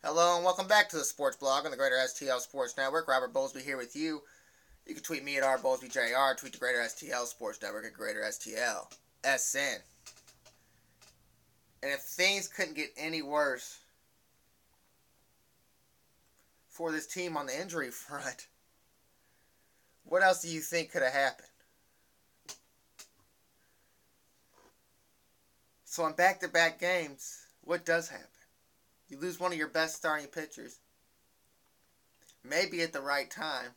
Hello and welcome back to the Sports Blog on the Greater STL Sports Network. Robert Bowlesby here with you. You can tweet me at rbowlesbyjr, tweet the Greater STL Sports Network at Greater STL SN. And if things couldn't get any worse for this team on the injury front, what else do you think could have happened? So in back-to-back games, what does happen? You lose one of your best starting pitchers, maybe at the right time,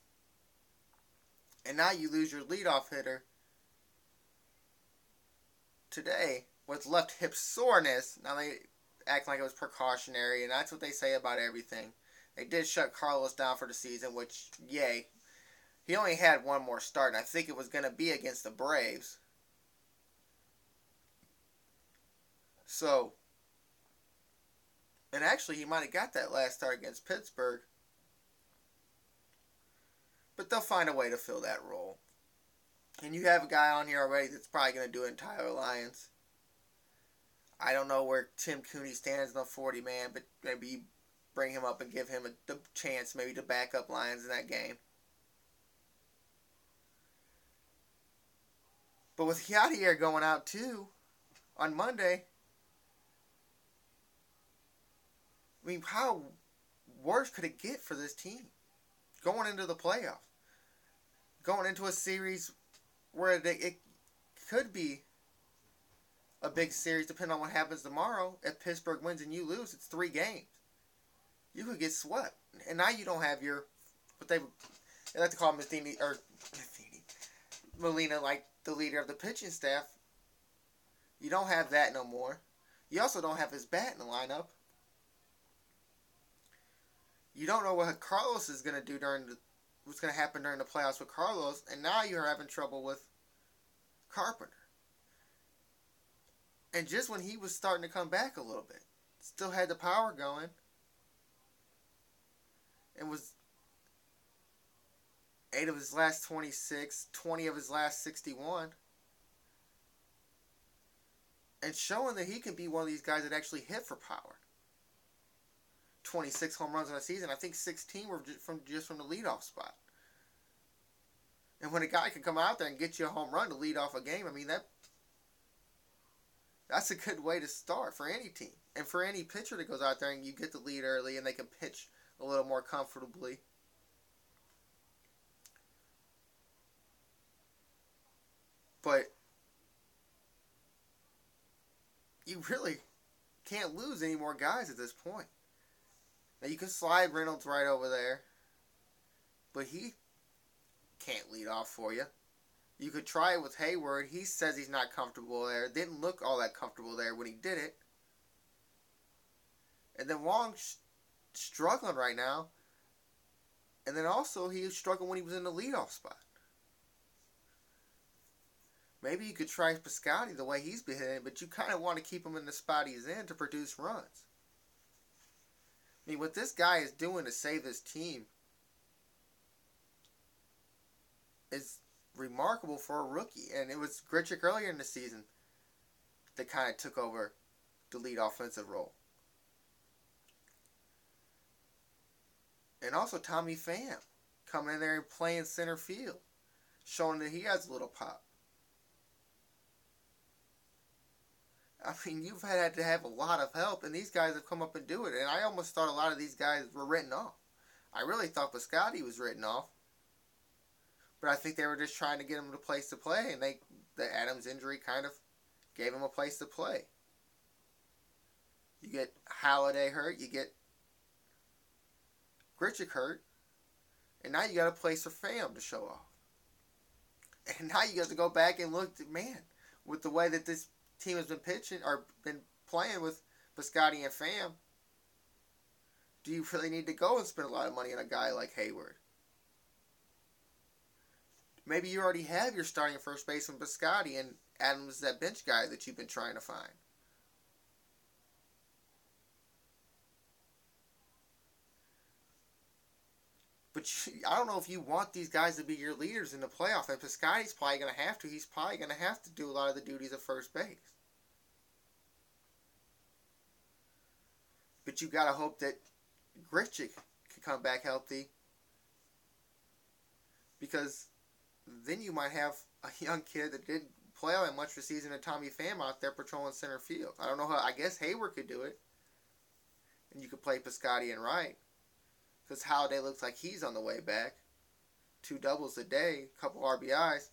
and now you lose your leadoff hitter today with left hip soreness. Now they act like it was precautionary, and that's what they say about everything. They did shut Carlos down for the season, which, yay. He only had one more start, and I think it was going to be against the Braves. So, and actually he might have got that last start against Pittsburgh. But they'll find a way to fill that role. And you have a guy on here already that's probably going to do it in Tyler Lyons. I don't know where Tim Cooney stands in the 40-man, but maybe you bring him up and give him a chance maybe to back up Lyons in that game. But with Yadier going out too on Monday, I mean, how worse could it get for this team? Going into the playoffs. Going into a series where it could be a big series depending on what happens tomorrow. If Pittsburgh wins and you lose, it's 3 games. You could get swept. And now you don't have your, what they like to call Molina, like the leader of the pitching staff. You don't have that no more. You also don't have his bat in the lineup. You don't know what Carlos is going to do what's going to happen during the playoffs with Carlos, and now you're having trouble with Carpenter. And just when he was starting to come back a little bit, still had the power going, and was 8 of his last 26, 20 of his last 61, and showing that he can be one of these guys that actually hit for power. 26 home runs in a season. I think 16 were just from the leadoff spot. And when a guy can come out there and get you a home run to lead off a game, I mean, that's a good way to start for any team. And for any pitcher that goes out there and you get the lead early and they can pitch a little more comfortably. But you really can't lose any more guys at this point. Now, you can slide Reynolds right over there, but he can't lead off for you. You could try it with Hayward. He says he's not comfortable there. Didn't look all that comfortable there when he did it. And then Wong's struggling right now. And then also he was struggling when he was in the leadoff spot. Maybe you could try Piscotty the way he's been hitting, but you kind of want to keep him in the spot he's in to produce runs. I mean, what this guy is doing to save his team is remarkable for a rookie. And it was Grichuk earlier in the season that kind of took over the lead offensive role. And also Tommy Pham coming in there and playing center field, showing that he has a little pop. I mean, you've had to have a lot of help, and these guys have come up and do it. And I almost thought a lot of these guys were written off. I really thought Piscotty was written off. But I think they were just trying to get him a place to play, and the Adams injury kind of gave him a place to play. You get Halladay hurt, you get Grichuk hurt, and now you got a place for Pham to show off. And now you got to go back and look, man, with the way that this team has been pitching or been playing with Piscotty and Pham, do you really need to go and spend a lot of money on a guy like Hayward? Maybe you already have your starting first baseman Piscotty and Adams is that bench guy that you've been trying to find. But I don't know if you want these guys to be your leaders in the playoff. And Piscotty's probably going to have to. He's probably going to have to do a lot of the duties of first base. But you got to hope that Grichuk could come back healthy, because then you might have a young kid that didn't play all that much for season and Tommy Pham out there patrolling center field. I don't know how. I guess Hayward could do it, and you could play Piscotty and Wright, because Holiday looks like he's on the way back. 2 doubles a day, a couple RBIs.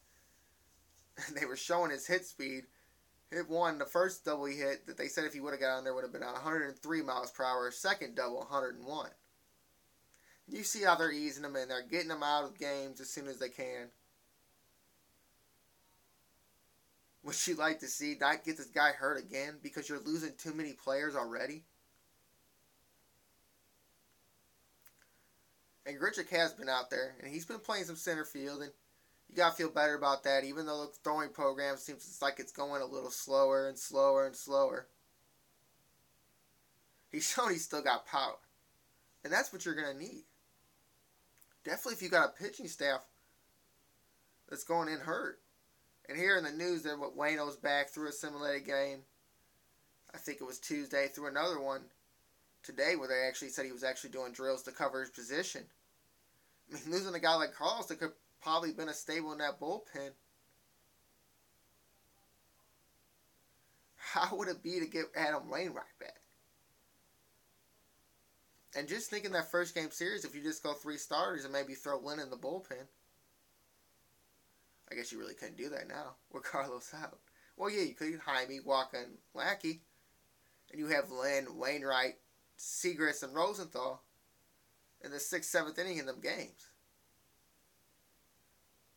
And they were showing his hit speed. Hit one, the first double he hit, that they said if he would have got on there would have been 103 miles per hour. Second double, 101. You see how they're easing him in. They're getting him out of games as soon as they can. Would you like to see not get this guy hurt again because you're losing too many players already? And Grichuk has been out there, and he's been playing some center field, and you got to feel better about that, even though the throwing program seems like it's going a little slower and slower and slower. He's shown he's still got power. And that's what you're going to need. Definitely if you got a pitching staff that's going in hurt. And here in the news that Waino's back through a simulated game. I think it was Tuesday, through another one today where they actually said he was actually doing drills to cover his position. I mean, losing a guy like Carlos that could probably been a stable in that bullpen. How would it be to get Adam Wainwright back? And just thinking that first game series, if you just go 3 starters and maybe throw Lynn in the bullpen. I guess you really couldn't do that now with Carlos out. Well, yeah, you could Jaime, Walker, and Lackey. And you have Lynn, Wainwright, Seagrass, and Rosenthal in the 6th, 7th inning in them games.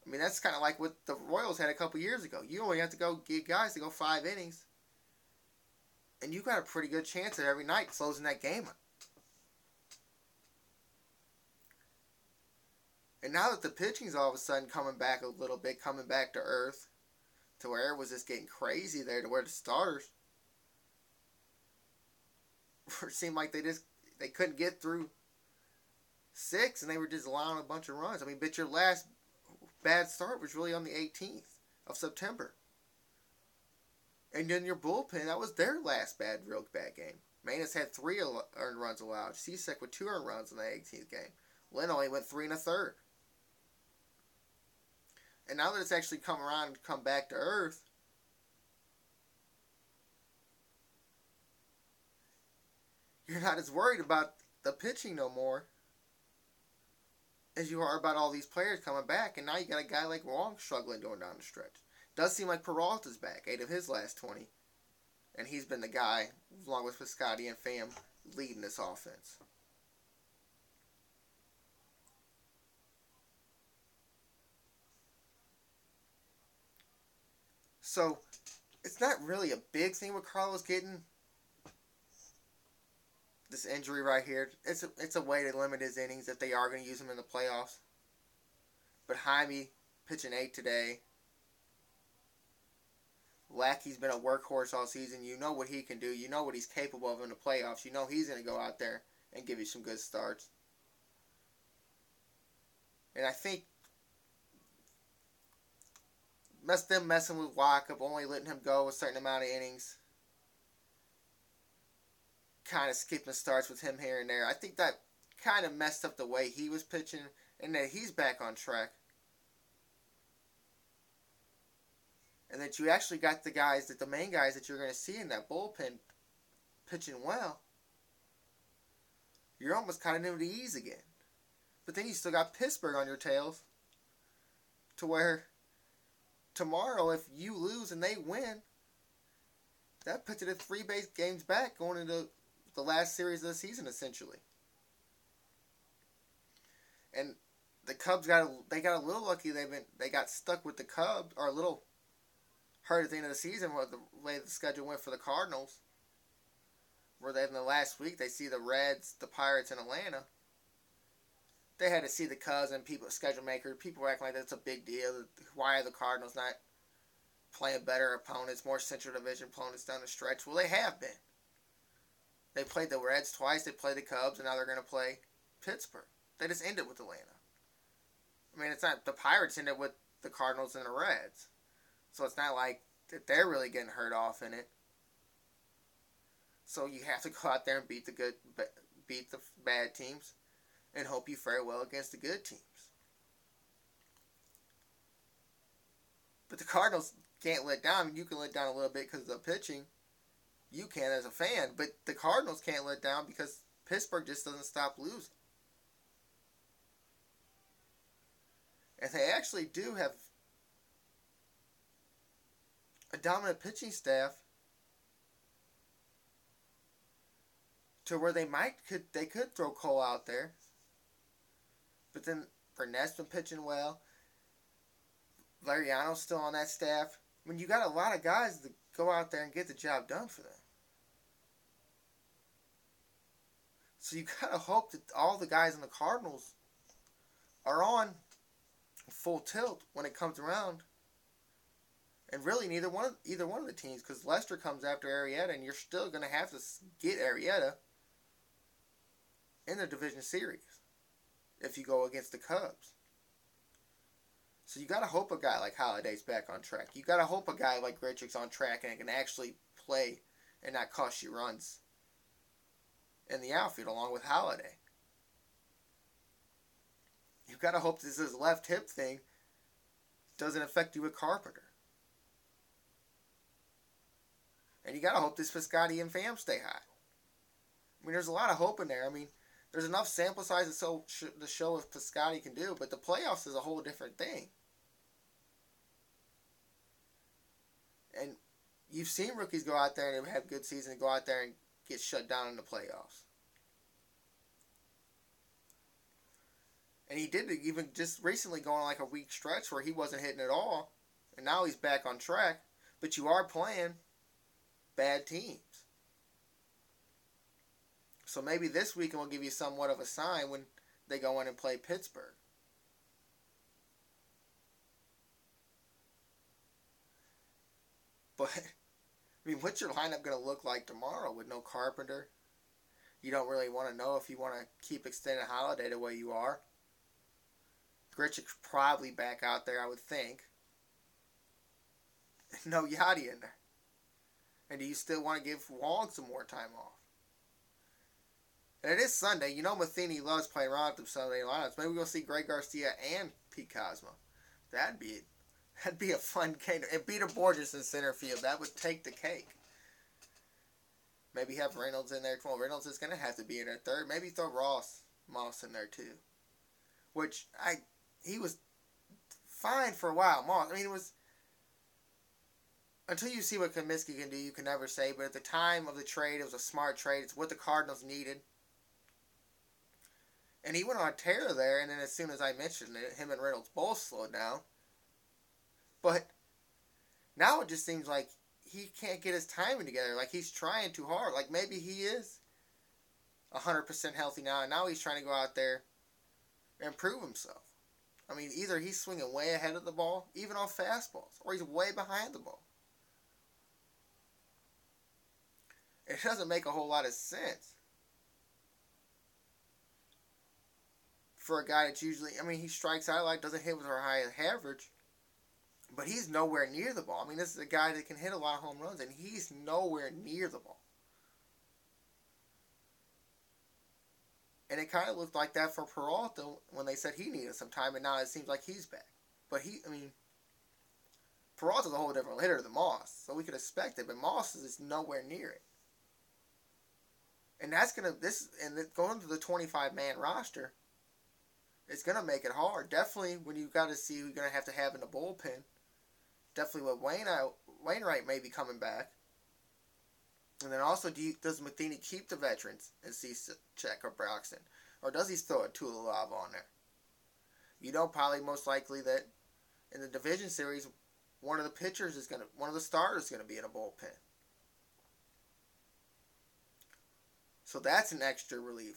I mean, that's kind of like what the Royals had a couple years ago. You only have to go get guys to go 5 innings. And you got a pretty good chance of every night closing that game up. And now that the pitching's all of a sudden coming back a little bit, coming back to earth, to where it was just getting crazy there, to where the starters it seemed like they couldn't get through 6, and they were just allowing a bunch of runs. I mean, but your last bad start was really on the 18th of September. And then your bullpen, that was their last real bad game. Manus had 3 earned runs allowed. Cishek with 2 earned runs in the 18th game. Lynn only went 3 1/3. And now that it's actually come around and come back to earth, you're not as worried about the pitching no more as you are about all these players coming back. And now you got a guy like Wong struggling going down the stretch. Does seem like Peralta's back, 8 of his last 20. And he's been the guy, along with Piscotty and Pham, leading this offense. So, it's not really a big thing with Carlos getting this injury right here. It's a way to limit his innings if they are going to use him in the playoffs. But Jaime pitching 8 today. Lackey's been a workhorse all season. You know what he can do. You know what he's capable of in the playoffs. You know he's going to go out there and give you some good starts. And I think them messing with Walkup, only letting him go a certain amount of innings, kind of skipping starts with him here and there, I think that kind of messed up the way he was pitching, and that he's back on track. And that you actually got the main guys that you're going to see in that bullpen pitching well. You're almost kind of into ease again. But then you still got Pittsburgh on your tails, to where tomorrow, if you lose and they win, that puts it at 3 base games back going into the last series of the season, essentially. And the Cubs got a little lucky. They got stuck with the Cubs, or a little hurt at the end of the season with the way the schedule went for the Cardinals, where in the last week they see the Reds, the Pirates, and Atlanta. They had to see the Cubs and schedule makers. People were acting like that's a big deal. Why are the Cardinals not playing better opponents, more Central Division opponents down the stretch? Well, they have been. They played the Reds twice. They played the Cubs, and now they're going to play Pittsburgh. They just ended with Atlanta. I mean, it's not the Pirates ended with the Cardinals and the Reds, so it's not like that they're really getting hurt off in it. So you have to go out there and beat beat the bad teams and hope you fare well against the good teams. But the Cardinals can't let down. I mean, you can let down a little bit because of the pitching. You can as a fan, but the Cardinals can't let down because Pittsburgh just doesn't stop losing. And they actually do have a dominant pitching staff to where they could throw Cole out there. But then Burnett's been pitching well. Lariano's still on that staff. I mean, you got a lot of guys that go out there and get the job done for them. So you got to hope that all the guys in the Cardinals are on full tilt when it comes around. And really, either one of the teams, because Lester comes after Arrieta, and you're still going to have to get Arrieta in the division series if you go against the Cubs. So you got to hope a guy like Holiday's back on track. You got to hope a guy like Grichuk's on track and can actually play and not cost you runs in the outfield along with Holiday. You got to hope this left hip thing doesn't affect you with Carpenter. And you got to hope this Piscotty and Pham stay high. I mean, there's a lot of hope in there. I mean, there's enough sample size to show what Piscotty can do, but the playoffs is a whole different thing. And you've seen rookies go out there and have good seasons and go out there and get shut down in the playoffs. And he did it even just recently going on like a week stretch where he wasn't hitting at all. And now he's back on track. But you are playing bad teams. So maybe this weekend will give you somewhat of a sign when they go in and play Pittsburgh. But, I mean, what's your lineup going to look like tomorrow with no Carpenter? You don't really want to know if you want to keep extending Holiday the way you are. Grichuk's probably back out there, I would think. No Yachty in there. And do you still want to give Wong some more time off? And it is Sunday. You know Matheny loves playing around with the Sunday lineups. Maybe we'll see Greg Garcia and Pete Cosmo. That'd be a fun game. And Peter Borges in center field. That would take the cake. Maybe have Reynolds in there. Well, Reynolds is going to have to be in there third. Maybe throw Moss in there too. He was fine for a while. Moss, I mean, it was... Until you see what Comiskey can do, you can never say. But at the time of the trade, it was a smart trade. It's what the Cardinals needed. And he went on a tear there, and then as soon as I mentioned it, him and Reynolds both slowed down. But now it just seems like he can't get his timing together. Like he's trying too hard. Like maybe he is 100% healthy now, and now he's trying to go out there and prove himself. I mean, either he's swinging way ahead of the ball, even on fastballs, or he's way behind the ball. It doesn't make a whole lot of sense for a guy that's usually, I mean, he strikes out like doesn't hit with our high average, but he's nowhere near the ball. I mean, this is a guy that can hit a lot of home runs, and he's nowhere near the ball. And it kind of looked like that for Peralta when they said he needed some time, and now it seems like he's back. But Peralta's a whole different hitter than Moss, so we could expect it, but Moss is nowhere near it. And going to the 25-man roster, it's going to make it hard. Definitely when you've got to see who you're going to have in the bullpen. Definitely with Wainwright may be coming back. And then also, does Matheny keep the veterans and Cishek or Broxton? Or does he throw a Tulalov on there? You know probably most likely that in the division series, one of the starters is going to be in a bullpen. So that's an extra reliever.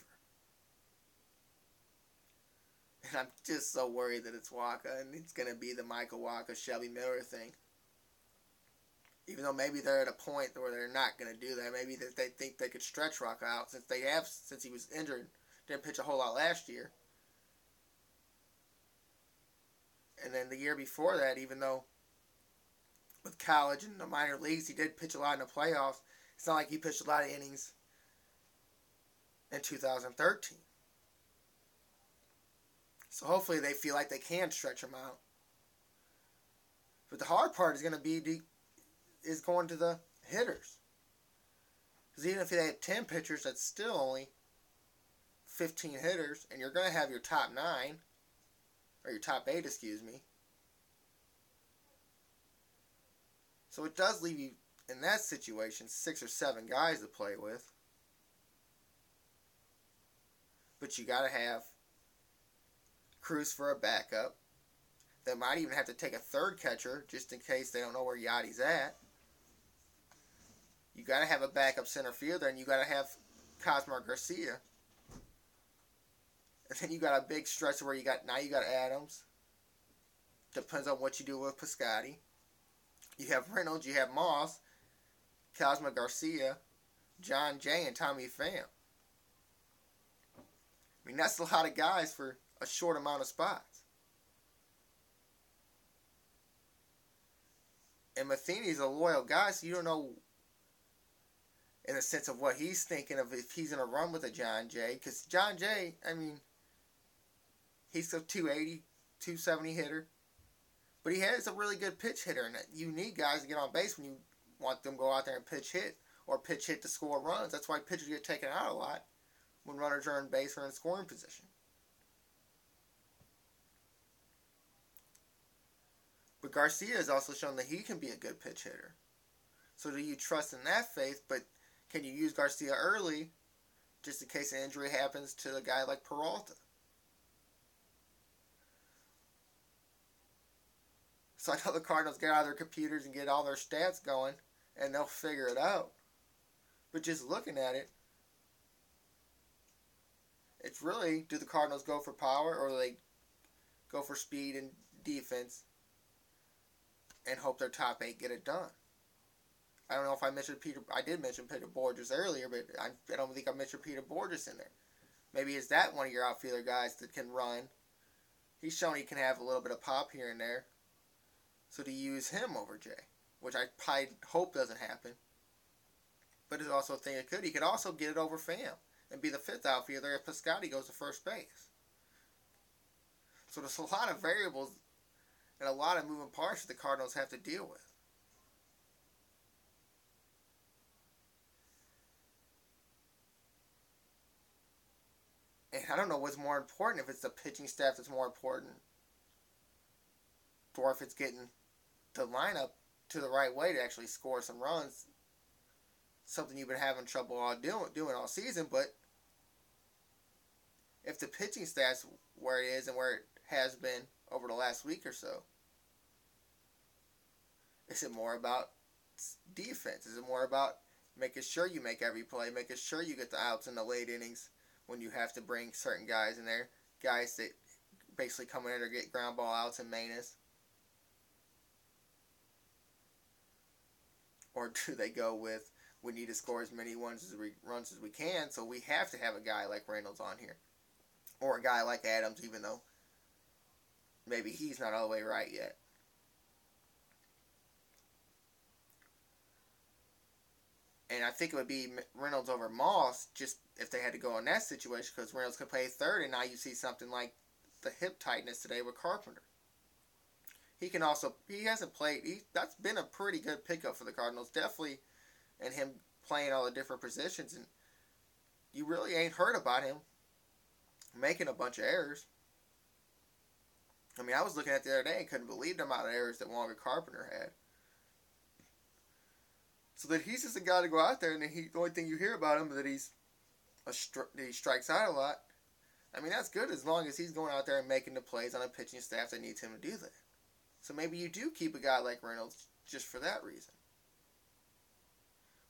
And I'm just so worried that it's Waka, and it's going to be the Michael Waka, Shelby Miller thing. Even though maybe they're at a point where they're not going to do that. Maybe that they think they could stretch Waka out since he was injured. Didn't pitch a whole lot last year. And then the year before that, even though with college and the minor leagues, he did pitch a lot in the playoffs. It's not like he pitched a lot of innings in 2013. So hopefully they feel like they can stretch him out. But the hard part is going to be going to the hitters. Because even if they have 10 pitchers, that's still only 15 hitters, and you're going to have your top 9, or your top 8, excuse me. So it does leave you, in that situation, 6 or 7 guys to play with. But you got to have Cruz for a backup. They might even have to take a third catcher, just in case they don't know where Yachty's at. You got to have a backup center fielder, and you got to have Cosmo Garcia. And then you got a big stretch where you got Adams. Depends on what you do with Piscotty. You have Reynolds, you have Moss, Cosmo Garcia, John Jay, and Tommy Pham. I mean, that's a lot of guys for a short amount of spots. And Matheny's a loyal guy, so you don't know in the sense of what he's thinking of if he's going to run with a John Jay. Because John Jay, I mean, he's a 280, 270 hitter. But he has a really good pitch hitter. And you need guys to get on base when you want them to go out there and pitch hit. Or pitch hit to score runs. That's why pitchers get taken out a lot when runners are on base or in scoring position. But Garcia has also shown that he can be a good pitch hitter. So do you trust in that faith? But can you use Garcia early just in case an injury happens to a guy like Peralta? So I know the Cardinals get out of their computers and get all their stats going, and they'll figure it out. But just looking at it, it's really, do the Cardinals go for power or do they go for speed and defense and hope their top 8 get it done? I don't know if I did mention Peter Borges earlier, but I don't think I mentioned Peter Borges in there. Maybe is that one of your outfielder guys that can run? He's shown he can have a little bit of pop here and there. So to use him over Jay, which I probably hope doesn't happen. But it's also a thing it could. He could also get it over Pham and be the 5th outfielder if Piscotty goes to first base. So there's a lot of variables and a lot of moving parts that the Cardinals have to deal with. And I don't know what's more important, if it's the pitching staff that's more important, or if it's getting the lineup to the right way to actually score some runs. Something you've been having trouble doing all season, but if the pitching staff's where it is and where it has been over the last week or so, is it more about defense? Is it more about making sure you make every play, making sure you get the outs in the late innings when you have to bring certain guys in there, guys that basically come in or get ground ball outs in Manus? Or do they go with, we need to score as many runs as we can, so we have to have a guy like Reynolds on here. Or a guy like Adams, even though maybe he's not all the way right yet. And I think it would be Reynolds over Moss, just if they had to go in that situation, because Reynolds could play third, and now you see something like the hip tightness today with Carpenter. He hasn't played, that's been a pretty good pickup for the Cardinals, definitely, and him playing all the different positions, and you really ain't heard about him making a bunch of errors. I mean, I was looking at it the other day and couldn't believe the amount of errors that Wanga Carpenter had. So that he's just a guy to go out there, and the only thing you hear about him is that he strikes out a lot. I mean, that's good as long as he's going out there and making the plays on a pitching staff that needs him to do that. So maybe you do keep a guy like Reynolds just for that reason.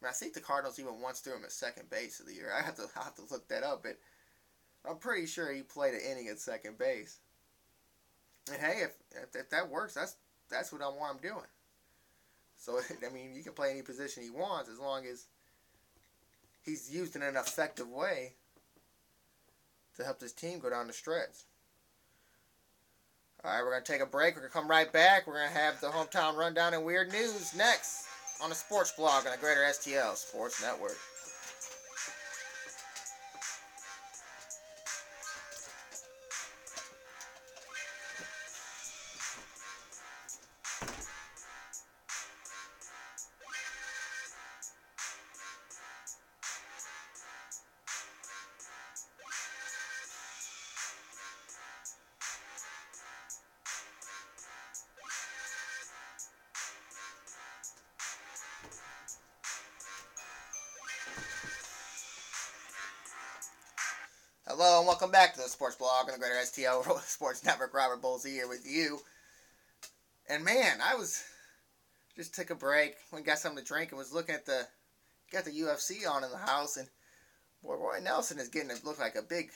I mean, I think the Cardinals even once threw him at second base of the year. I'll have to look that up, but I'm pretty sure he played an inning at second base. And hey, if that works, that's what I want him doing. So, I mean, you can play any position he wants as long as he's used in an effective way to help this team go down the stretch. All right, we're going to take a break. We're going to come right back. We're going to have the Hometown Rundown and Weird News next on the Sports Blog on the Greater STL Sports Network. Hello and welcome back to the Sports Blog on the Greater STL Sports Network. Robert Bolsey here with you. And man, I was just took a break, went and got something to drink, and was looking at got the UFC on in the house, and boy, Roy Nelson is getting to look like a big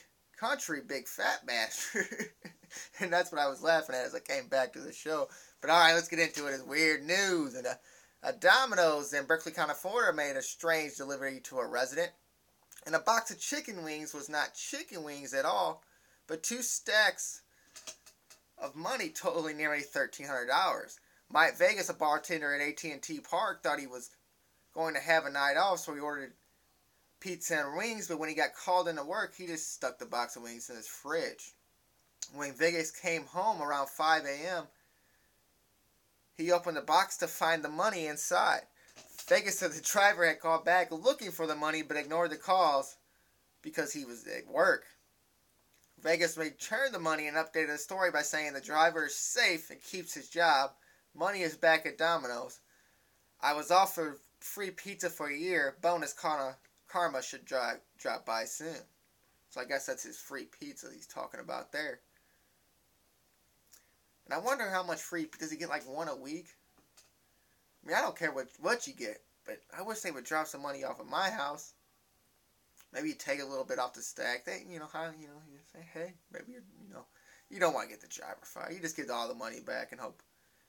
fat bastard. And that's what I was laughing at as I came back to the show. But all right, let's get into it. It's weird news. And a Domino's in Berkeley County, Florida made a strange delivery to a resident. And a box of chicken wings was not chicken wings at all, but 2 stacks of money totaling nearly $1,300. Mike Vegas, a bartender at AT&T Park, thought he was going to have a night off, so he ordered pizza and wings, but when he got called into work, he just stuck the box of wings in his fridge. When Vegas came home around 5 a.m., he opened the box to find the money inside. Vegas said the driver had called back looking for the money but ignored the calls because he was at work. Vegas returned the money and updated the story by saying the driver is safe and keeps his job. Money is back at Domino's. I was offered free pizza for a year. Bonus karma should drop by soon. So I guess that's his free pizza he's talking about there. And I wonder how much free, does he get like one a week? I mean, I don't care what you get, but I wish they would drop some money off of my house. Maybe you take a little bit off the stack. You say, hey, maybe you don't want to get the driver fired. You just get all the money back and hope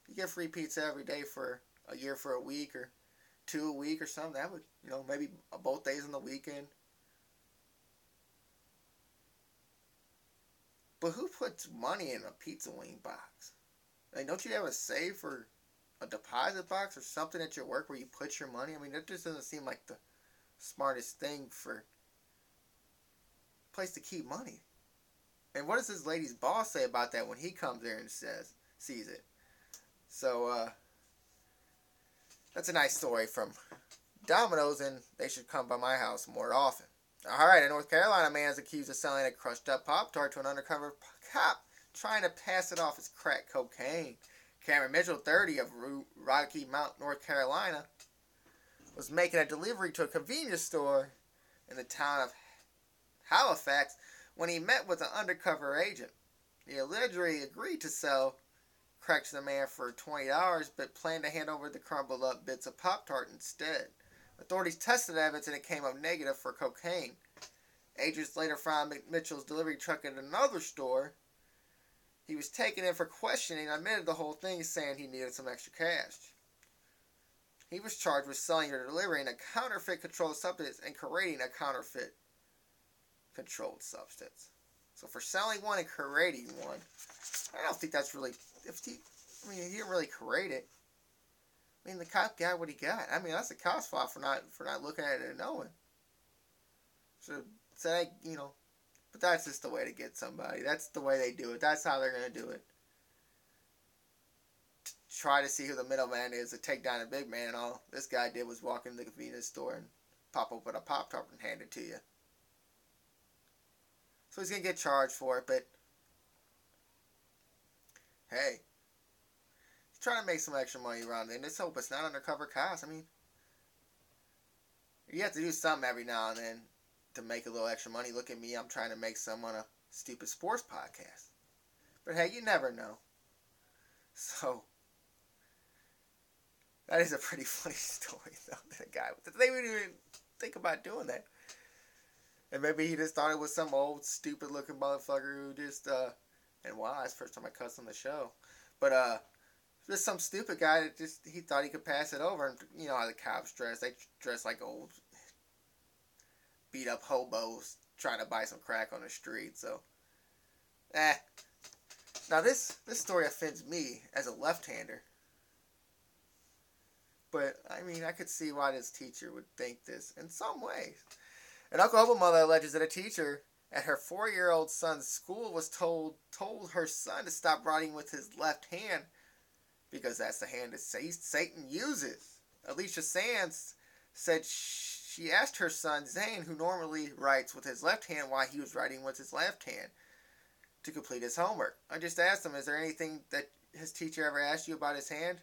you get free pizza every day for a year, for a week or 2 a week or something. That would, maybe both days on the weekend. But who puts money in a pizza wing box? Like, don't you have a safe or a deposit box or something at your work where you put your money? I mean, that just doesn't seem like the smartest thing for a place to keep money. And what does this lady's boss say about that when he comes there and sees it? So, that's a nice story from Domino's, and they should come by my house more often. Alright, a North Carolina man is accused of selling a crushed up Pop-Tart to an undercover cop trying to pass it off as crack cocaine. Cameron Mitchell, 30, of Rocky Mount, North Carolina, was making a delivery to a convenience store in the town of Halifax when he met with an undercover agent. He allegedly agreed to sell crack to the man for $20, but planned to hand over the crumbled up bits of Pop-Tart instead. Authorities tested evidence and it came up negative for cocaine. Agents later found Mitchell's delivery truck at another store. He was taken in for questioning and admitted the whole thing, saying he needed some extra cash. He was charged with selling or delivering a counterfeit controlled substance and creating a counterfeit controlled substance. So for selling one and creating one, I don't think that's really... he didn't really create it. I mean, the cop got what he got. I mean, that's the cop's fault for not looking at it and knowing. So but that's just the way to get somebody. That's the way they do it. That's how they're going to do it. Try to see who the middleman is to take down a big man. And all this guy did was walk into the convenience store and pop open a Pop-Tart and hand it to you. So he's going to get charged for it, but hey, he's trying to make some extra money around there. And let's hope it's not undercover cops. I mean, you have to do something every now and then to make a little extra money. Look at me, I'm trying to make some on a stupid sports podcast. But hey, you never know. So, that is a pretty funny story, though. That guy, they wouldn't even think about doing that. And maybe he just thought it was some old, stupid looking motherfucker who just, and wow, that's the first time I cussed on the show. But, just some stupid guy that he thought he could pass it over. And you know how the cops dress. They dress like old, beat up hobos trying to buy some crack on the street. So, Now this story offends me as a left-hander. But, I mean, I could see why this teacher would think this in some ways. An Oklahoma mother alleges that a teacher at her 4-year-old son's school was told her son to stop writing with his left hand because that's the hand that Satan uses. Alicia Sands said she asked her son Zane, who normally writes with his left hand, why he was writing with his left hand to complete his homework. I just asked him, is there anything that his teacher ever asked you about his hand?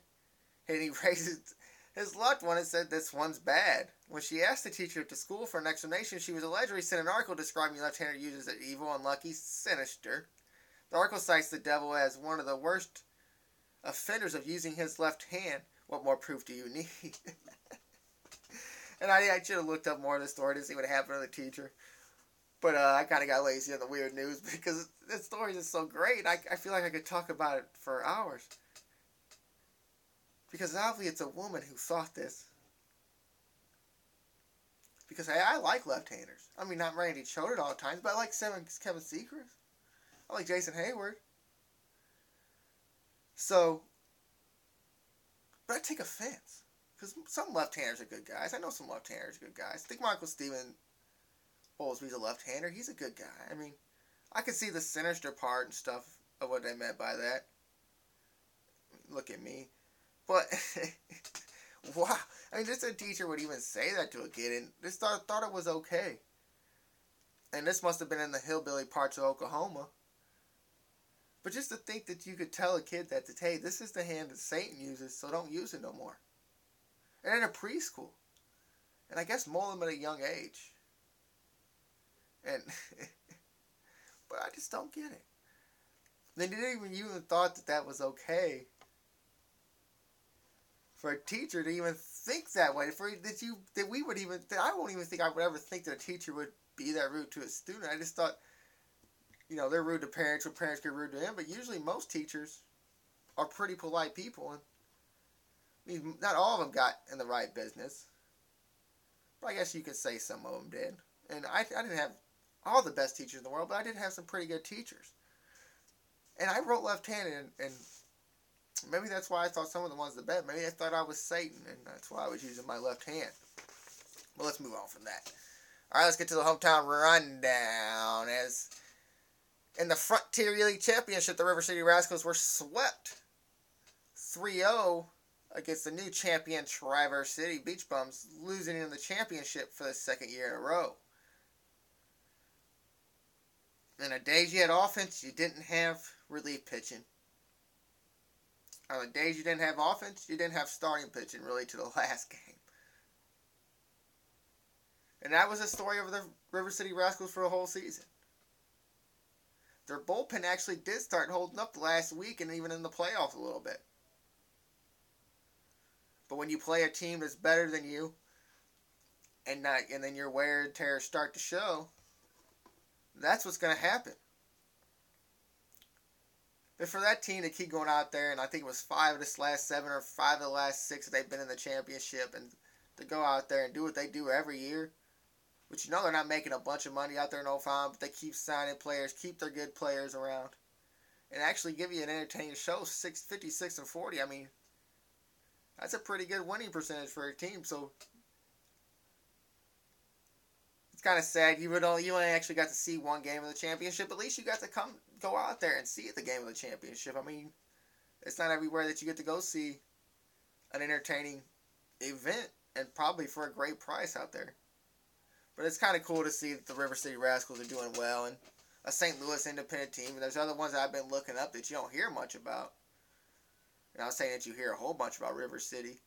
And he raised his left one and said, this one's bad. When she asked the teacher at the school for an explanation, she was allegedly sent an article describing left-hander users as evil, unlucky, sinister. The article cites the devil as one of the worst offenders of using his left hand. What more proof do you need? And I should have looked up more of the story to see what happened to the teacher. But I kind of got lazy on the weird news because the story is so great. I feel like I could talk about it for hours. Because obviously it's a woman who thought this. Because I like left-handers. I mean, not Randy Choate all the time, but I like Kevin Seacrest. I like Jason Hayward. So, but I take offense. Because some left-handers are good guys. I know some left-handers are good guys. I think Michael Steven Olsby's a left-hander. He's a good guy. I mean, I could see the sinister part and stuff of what they meant by that. Look at me. But, wow. I mean, just a teacher would even say that to a kid, and just thought it was okay. And this must have been in the hillbilly parts of Oklahoma. But just to think that you could tell a kid that, hey, this is the hand that Satan uses, so don't use it no more. And in a preschool. And I guess mold them at a young age. And, but I just don't get it. They didn't even thought that was okay for a teacher to even think that way. I won't even think I would ever think that a teacher would be that rude to a student. I just thought, they're rude to parents when parents get rude to them. But usually most teachers are pretty polite people. And I mean, not all of them got in the right business. But I guess you could say some of them did. And I didn't have all the best teachers in the world, but I did have some pretty good teachers. And I wrote left-handed, and maybe that's why I thought some of the ones the best. Maybe I thought I was Satan, and that's why I was using my left hand. But let's move on from that. All right, let's get to the hometown rundown. As in the Frontier League Championship, the River City Rascals were swept 3-0 against the new champion Traverse City Beach Bums, losing in the championship for the second year in a row. And the days you had offense, you didn't have relief pitching. On the days you didn't have offense, you didn't have starting pitching really to the last game. And that was the story of the River City Rascals for the whole season. Their bullpen actually did start holding up the last week and even in the playoffs a little bit. But when you play a team that's better than you, and then your wear and tear start to show, that's what's going to happen. But for that team to keep going out there, and I think it was 5 of the last 7 or 5 of the last 6 that they've been in the championship, and to go out there and do what they do every year, which they're not making a bunch of money out there in Oklahoma, but they keep signing players, keep their good players around, and actually give you an entertaining show, 56-40. I mean, that's a pretty good winning percentage for a team. So it's kind of sad you only actually got to see one game of the championship. At least you got to go out there and see the game of the championship. I mean, it's not everywhere that you get to go see an entertaining event, and probably for a great price out there. But it's kind of cool to see that the River City Rascals are doing well, and a St. Louis independent team. And there's other ones that I've been looking up that you don't hear much about. And I'm saying that you hear a whole bunch about River City.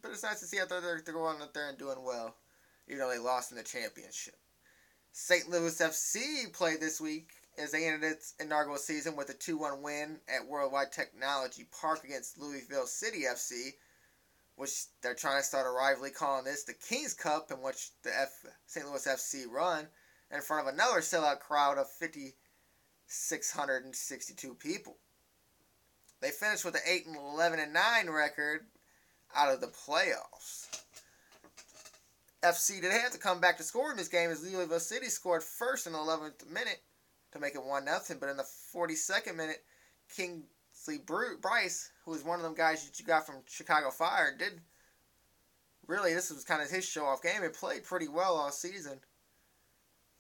But it's nice to see out there they're going out there and doing well, even though they lost in the championship. St. Louis FC played this week as they ended its inaugural season with a 2-1 win at Worldwide Technology Park against Louisville City FC, which they're trying to start a rivalry calling this the Kings Cup, in which the St. Louis FC run, in front of another sellout crowd of 5,662 people. They finished with an 8-11-9 record out of the playoffs. FC did have to come back to score in this game as Louisville City scored first in the 11th minute to make it 1-0, but in the 42nd minute, Kingsley Bryce, who was one of them guys that you got from Chicago Fire, this was kind of his show-off game. It played pretty well all season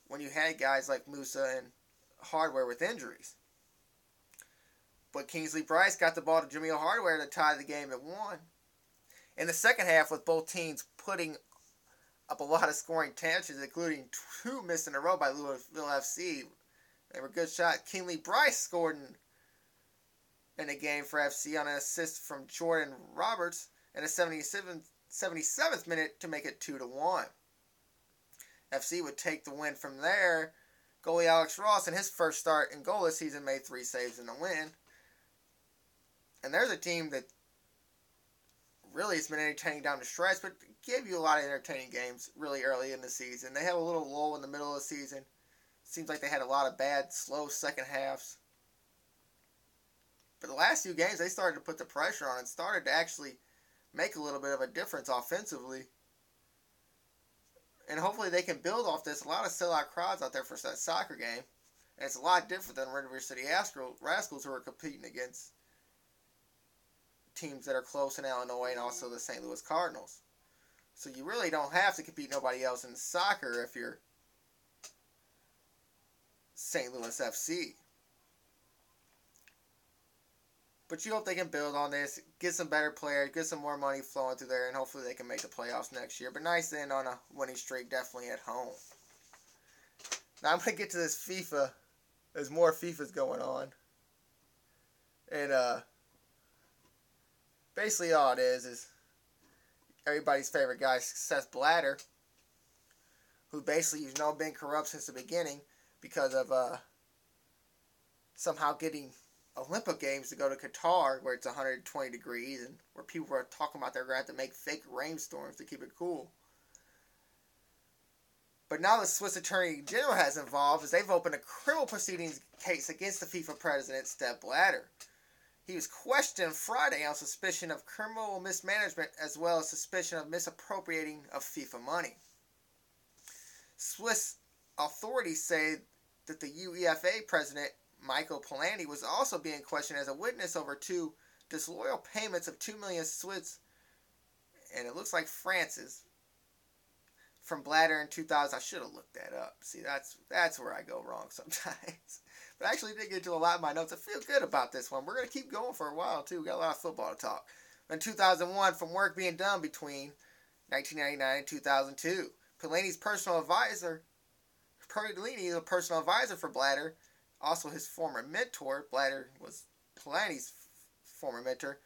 when you had guys like Musa and Hardware with injuries. But Kingsley Bryce got the ball to Jameel Hardware to tie the game at 1. In the second half, with both teams putting up a lot of scoring chances, including 2 missed in a row by Louisville FC. They were good shot. Kingsley Bryce scored in the game for FC on an assist from Jordan Roberts in the 77th 77th minute to make it 2-1. FC would take the win from there. Goalie Alex Ross, in his first start in goal this season, made 3 saves in the win. And there's a team that really has been entertaining down the stretch, but gave you a lot of entertaining games really early in the season. They had a little lull in the middle of the season. Seems like they had a lot of bad, slow second halves. But the last few games, they started to put the pressure on and started to actually make a little bit of a difference offensively. And hopefully they can build off this. A lot of sellout crowds out there for that soccer game. And it's a lot different than River City Rascals, who are competing against teams that are close in Illinois and also the St. Louis Cardinals. So you really don't have to compete nobody else in soccer if you're St. Louis FC. But you hope they can build on this, get some better players, get some more money flowing through there, and hopefully they can make the playoffs next year. But nice to end on a winning streak, definitely at home. Now I'm going to get to this FIFA. There's more FIFAs going on. And basically all it is everybody's favorite guy, Sept Blatter, who basically has been corrupt since the beginning because of somehow getting Olympic Games to go to Qatar, where it's 120 degrees and where people were talking about they're going to have to make fake rainstorms to keep it cool. But now the Swiss Attorney General has involved as they've opened a criminal proceedings case against the FIFA president, Stl Blatter. He was questioned Friday on suspicion of criminal mismanagement as well as suspicion of misappropriating of FIFA money. Swiss authorities say that the UEFA president, Michael Polanyi, was also being questioned as a witness over 2 disloyal payments of 2 million Swiss, and it looks like francs, from Blatter in 2000. I should have looked that up. See, that's where I go wrong sometimes. But I actually did get to a lot of my notes. I feel good about this one. We're going to keep going for a while, too. We got a lot of football to talk. In 2001, from work being done between 1999 and 2002, Polanyi is a personal advisor for Blatter. Also, his former mentor, Blatter was Polanyi's former mentor,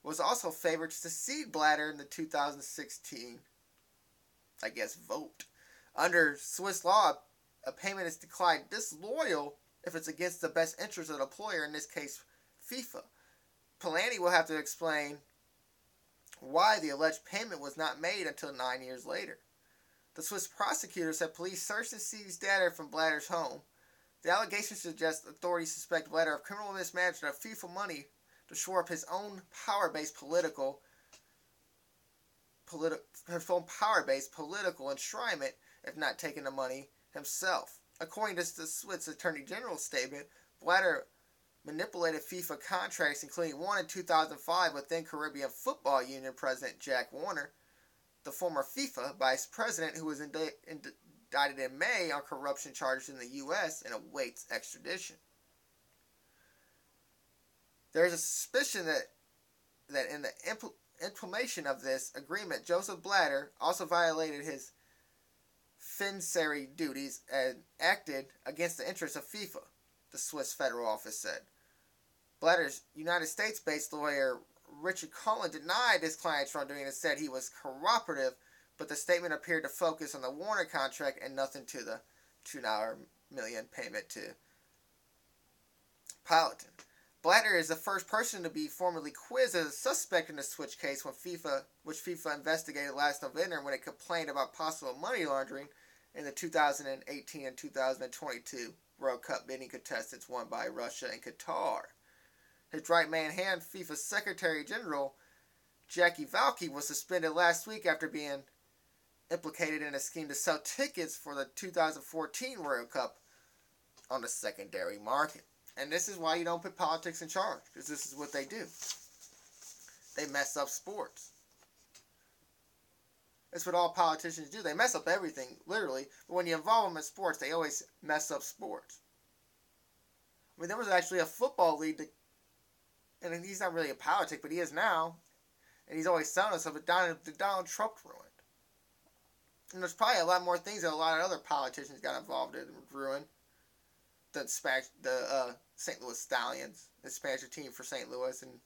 was also favored to succeed Blatter in the 2016, vote. Under Swiss law, a payment is declared disloyal if it's against the best interest of the employer, in this case, FIFA. Polanyi will have to explain why the alleged payment was not made until 9 years later. The Swiss prosecutor said police searched and seized data from Blatter's home. The allegations suggest authorities suspect Blatter of criminal mismanagement of FIFA money to shore up his own power-based political enshrinement, if not taking the money himself. According to the Swiss Attorney General's statement, Blatter manipulated FIFA contracts, including one in 2005 with then Caribbean Football Union President Jack Warner, the former FIFA vice president who was indicted in May on corruption charges in the U.S. and awaits extradition. There is a suspicion that in the implementation of this agreement, Joseph Blatter also violated his fiduciary duties and acted against the interests of FIFA, the Swiss Federal Office said. Blatter's United States-based lawyer Richard Cullen denied his client's wrongdoing and said he was cooperative, but the statement appeared to focus on the Warner contract and nothing to the $2 million payment to Paladin. Blatter is the first person to be formally quizzed as a suspect in the Switch case which FIFA investigated last November when it complained about possible money laundering in the 2018 and 2022 World Cup bidding contests won by Russia and Qatar. His right-hand man, FIFA Secretary General Jackie Valky, was suspended last week after being implicated in a scheme to sell tickets for the 2014 World Cup on the secondary market. And this is why you don't put politics in charge, because this is what they do. They mess up sports. That's what all politicians do. They mess up everything, literally. But when you involve them in sports, they always mess up sports. I mean, there was actually a football league, and he's not really a politic, but he is now. And he's always telling us of it, Donald Trump ruined. And there's probably a lot more things that a lot of other politicians got involved in and ruined. The St. Louis Stallions, the Spanish team for St. Louis in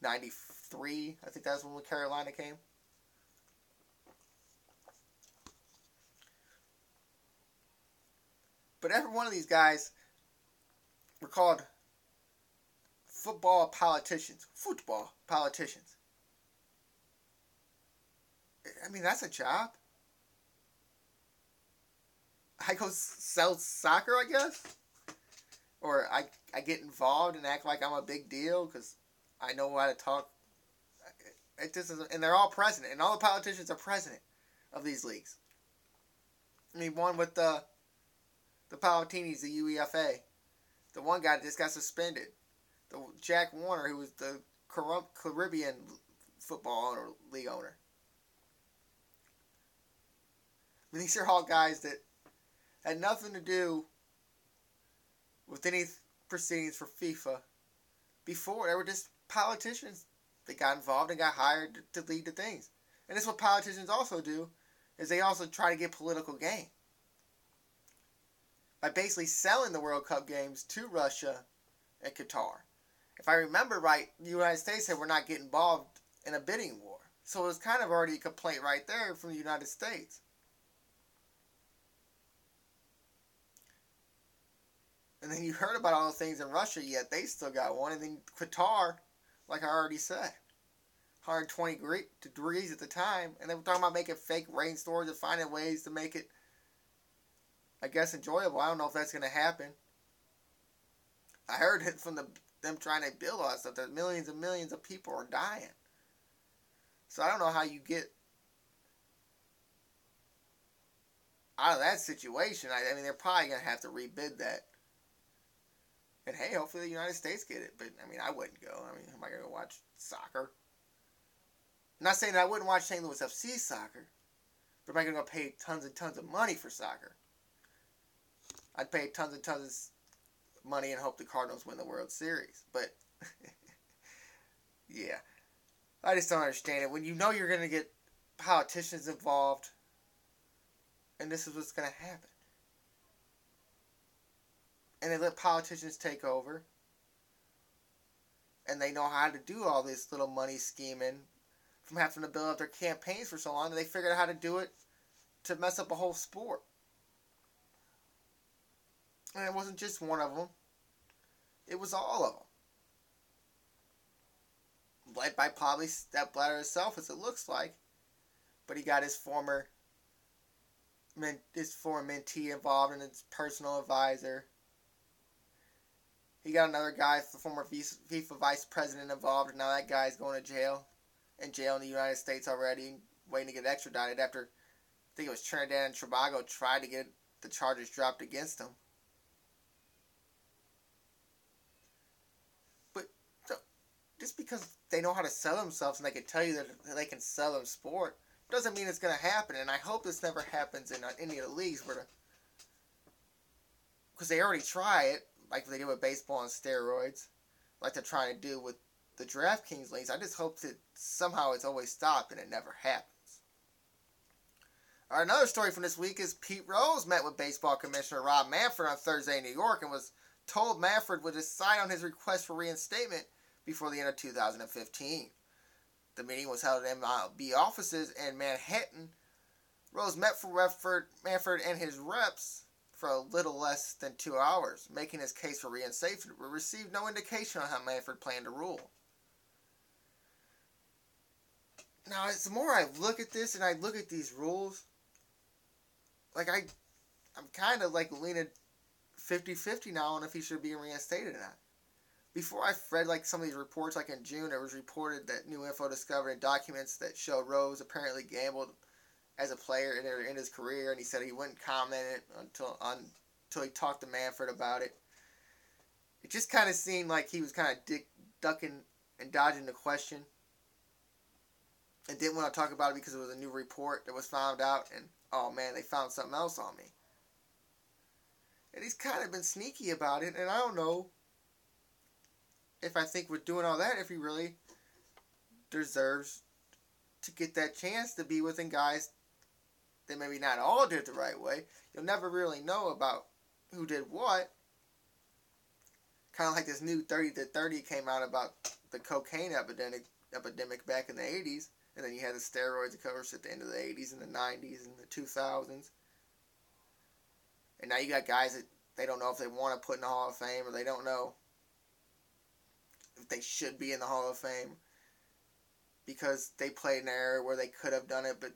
94 03. I think that's when Carolina came. But every one of these guys were called football politicians. Football politicians. I mean, that's a job. I go sell soccer, I guess? Or I get involved and act like I'm a big deal because I know how to talk. It just isn't, and they're all president, and all the politicians are president of these leagues. I mean, one with the Palatinis, the UEFA. The one guy that just got suspended. The Jack Warner, who was the Caribbean football league owner. I mean, these are all guys that had nothing to do with any proceedings for FIFA before. They were just politicians that got involved and got hired to lead the things. And that's what politicians also do, is they also try to get political gain. By basically selling the World Cup games to Russia and Qatar. If I remember right, the United States said we're not getting involved in a bidding war. So it was kind of already a complaint right there from the United States. And then you heard about all the things in Russia, yet they still got one. And then Qatar, like I already said, 120 degrees at the time. And they were talking about making fake rain storage and finding ways to make it, I guess, enjoyable. I don't know if that's going to happen. I heard it from them trying to build all that stuff. That millions and millions of people are dying. So I don't know how you get out of that situation. I mean, they're probably going to have to rebid that. And hey, hopefully the United States get it. But, I mean, I wouldn't go. I mean, am I going to go watch soccer? I'm not saying that I wouldn't watch St. Louis FC soccer. But am I going to go pay tons and tons of money for soccer? I'd pay tons and tons of money and hope the Cardinals win the World Series. But, yeah. I just don't understand it. When you know you're going to get politicians involved, and this is what's going to happen. And they let politicians take over. And they know how to do all this little money scheming from having to build up their campaigns for so long. And they figured out how to do it to mess up a whole sport. And it wasn't just one of them. It was all of them. Led by probably Step himself, as it looks like. But he got his former mentee involved and his personal advisor. He got another guy, the former FIFA vice president, involved, and now that guy's going to jail. In jail in the United States already, waiting to get extradited after, I think it was Trinidad and Tobago tried to get the charges dropped against him. But just because they know how to sell themselves and they can tell you that they can sell them sport, doesn't mean it's going to happen. And I hope this never happens in any of the leagues, because they already try it. Like they do with baseball on steroids, like they're trying to do with the DraftKings leagues. I just hope that somehow it's always stopped and it never happens. All right, another story from this week is Pete Rose met with Baseball Commissioner Rob Manfred on Thursday in New York and was told Manfred would decide on his request for reinstatement before the end of 2015. The meeting was held at MLB offices in Manhattan. Rose met for Manfred and his reps for a little less than 2 hours, making his case for reinstatement, but received no indication on how Manfred planned to rule. Now, as the more I look at this and I look at these rules, like I'm kind of like leaning 50-50 now on if he should be reinstated or not. Before I read like some of these reports, like in June, it was reported that new info discovered in documents that showed Rose apparently gambled as a player in his career, and he said he wouldn't comment it until he talked to Manfred about it. It just kind of seemed like he was kind of ducking and dodging the question, and didn't want to talk about it because it was a new report that was found out, and oh man, they found something else on me. And he's kind of been sneaky about it, and I don't know if I think with doing all that, if he really deserves to get that chance to be within guys that maybe not all did it the right way. You'll never really know about who did what. Kind of like this new 30 to 30 came out about the cocaine epidemic epidemic back in the 80s. And then you had the steroids, of course, at the end of the 80s and the 90s and the 2000s. And now you got guys that they don't know if they want to put in the Hall of Fame, or they don't know if they should be in the Hall of Fame because they played in an era where they could have done it, but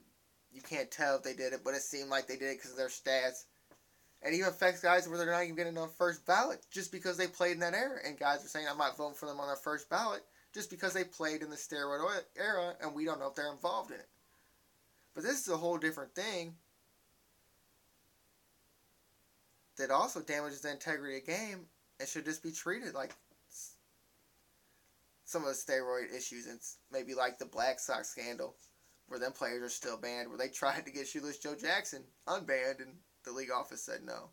you can't tell if they did it, but it seemed like they did it because of their stats. And it even affects guys where they're not even getting on the first ballot just because they played in that era. And guys are saying, I'm not voting for them on their first ballot just because they played in the steroid era and we don't know if they're involved in it. But this is a whole different thing that also damages the integrity of the game and should just be treated like some of the steroid issues, and maybe like the Black Sox scandal where them players are still banned, where they tried to get Shoeless Joe Jackson unbanned and the league office said no.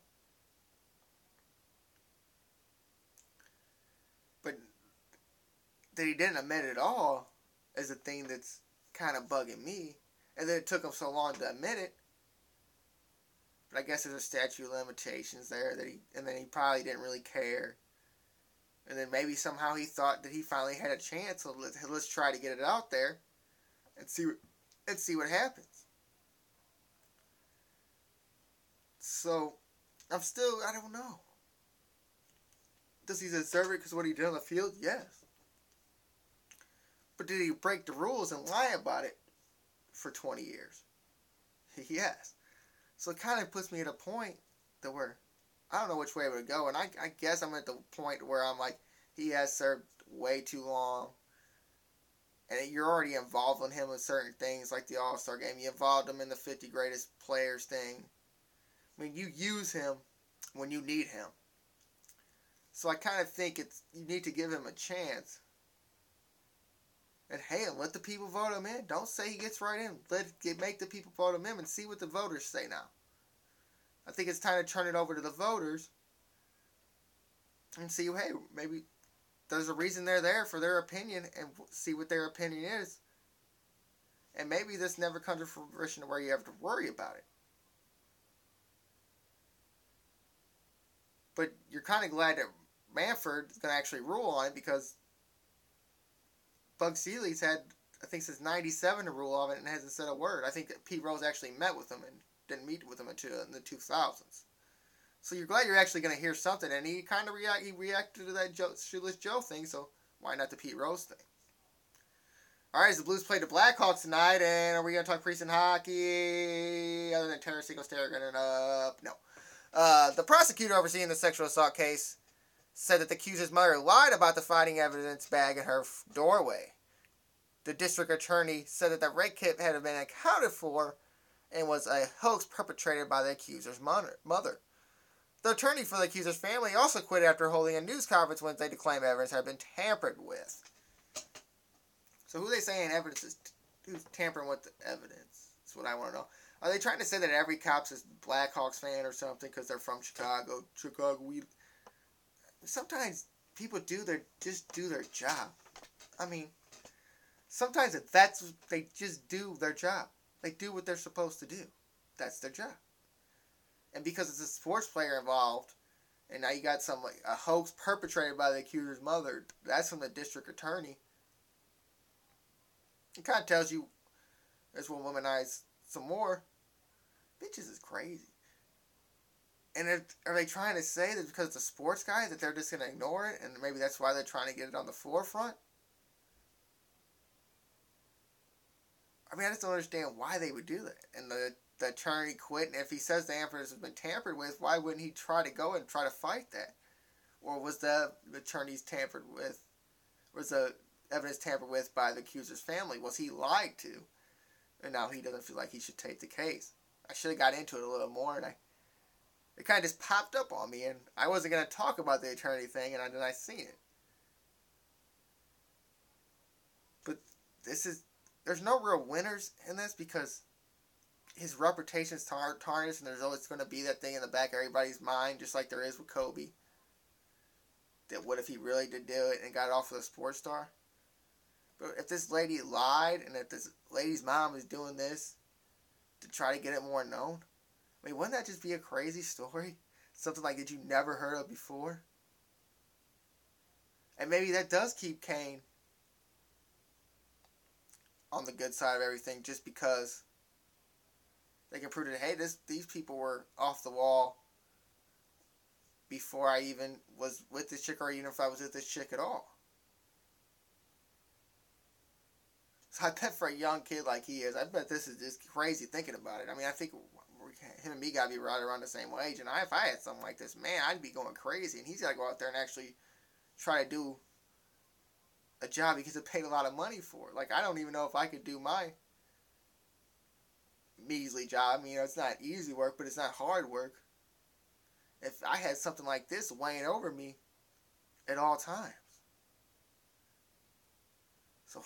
But that he didn't admit it at all is the thing that's kind of bugging me. And then it took him so long to admit it. But I guess there's a statute of limitations there and then he probably didn't really care. And then maybe somehow he thought that he finally had a chance. So let's try to get it out there and see what happens. So, I don't know. Does he deserve it because of what he did on the field? Yes. But did he break the rules and lie about it for 20 years? Yes. So it kind of puts me at a point that where I don't know which way it would go. And I guess I'm at the point where I'm like, he has served way too long. And you're already involved in him with certain things like the All-Star game. You involved him in the 50 greatest players thing. I mean, you use him when you need him. So I kind of think you need to give him a chance. And hey, let the people vote him in. Don't say he gets right in. Make the people vote him in and see what the voters say now. I think it's time to turn it over to the voters and see, hey, maybe there's a reason they're there for their opinion and see what their opinion is. And maybe this never comes to fruition where you have to worry about it. But you're kind of glad that Manfred is going to actually rule on it because Bug Seeley's had, I think, since 97 to rule on it and hasn't said a word. I think that Pete Rose actually met with him and didn't meet with him until in the 2000s. So you're glad you're actually going to hear something. And he kind of reacted to that Shoeless Joe thing, so why not the Pete Rose thing? All right, the Blues played the Blackhawks tonight, and are we going to talk preseason hockey other than Terrence Eagle staring it up? No. The prosecutor overseeing the sexual assault case said that the accuser's mother lied about the fighting evidence bag in her doorway. The district attorney said that the rape kit had been accounted for and was a hoax perpetrated by the accuser's mother. The attorney for the accuser's family also quit after holding a news conference Wednesday to claim evidence had been tampered with. So who are they saying who's tampering with the evidence? That's what I want to know. Are they trying to say that every cop's a Blackhawks fan or something because they're from Chicago? Sometimes people just do their job. I mean, sometimes they just do their job. They do what they're supposed to do. That's their job. And because it's a sports player involved, and now you got a hoax perpetrated by the accuser's mother, that's from the district attorney. It kind of tells you, this will womanize some more. Bitches is crazy. And are they trying to say that because it's a sports guy that they're just going to ignore it, and maybe that's why they're trying to get it on the forefront? I mean, I just don't understand why they would do that. And the attorney quit, and if he says the evidence has been tampered with, why wouldn't he try to go and try to fight that? Or was the attorney's tampered with? Was the evidence tampered with by the accuser's family? Was he lied to? And now he doesn't feel like he should take the case. I should have got into it a little more, and it kind of just popped up on me, and I wasn't going to talk about the attorney thing, and then I seen it. But there's no real winners in this because his reputation's tarnished, and there's always going to be that thing in the back of everybody's mind, just like there is with Kobe. That what if he really did do it and got it off with a sports star? But if this lady lied, and if this lady's mom is doing this to try to get it more known, I mean, wouldn't that just be a crazy story? Something like that you never heard of before? And maybe that does keep Kane on the good side of everything just because they can prove that, hey, these people were off the wall before I even was with this chick, or even if I was with this chick at all. So I bet for a young kid like he is, I bet this is just crazy thinking about it. I mean, I think him and me got to be right around the same age. And if I had something like this, man, I'd be going crazy. And he's got to go out there and actually try to do a job he gets paid a lot of money for. Like, I don't even know if I could do my measly job. I mean, it's not easy work, but it's not hard work. If I had something like this weighing over me at all times. So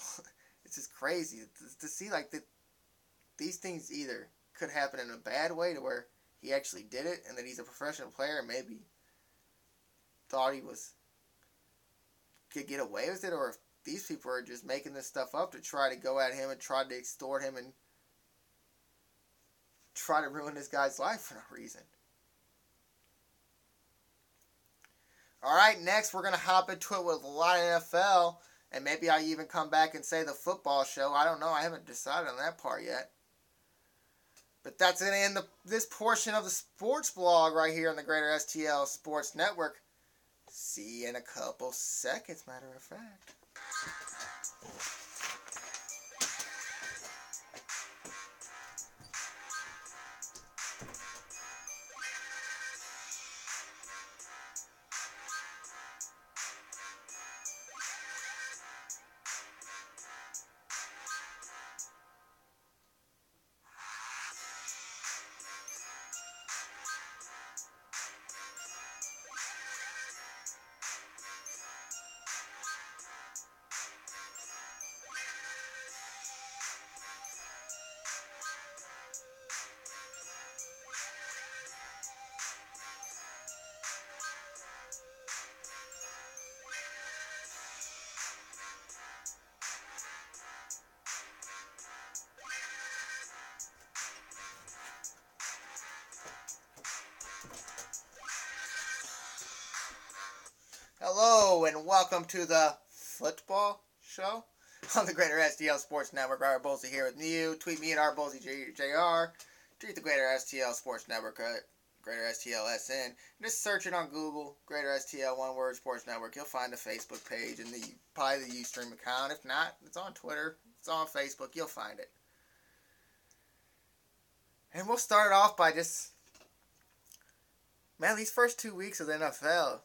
it's just crazy to see like that these things either could happen in a bad way to where he actually did it and that he's a professional player and maybe thought he could get away with it, or if these people are just making this stuff up to try to go at him and try to extort him and try to ruin this guy's life for no reason. Alright, next we're going to hop into it with a lot of NFL, and maybe I even come back and say the football show. I don't know. I haven't decided on that part yet. But that's going to end this portion of the sports blog right here on the Greater STL Sports Network. See you in a couple seconds, matter of fact. Hello and welcome to the football show on the Greater STL Sports Network. Robert Bolsey here with you. Tweet me at rbolseyjr. Tweet the Greater STL Sports Network at Greater STL SN. Just search it on Google, Greater STL one word Sports Network. You'll find the Facebook page and probably the Ustream account. If not, it's on Twitter. It's on Facebook. You'll find it. And we'll start off by just, man, these first 2 weeks of the NFL,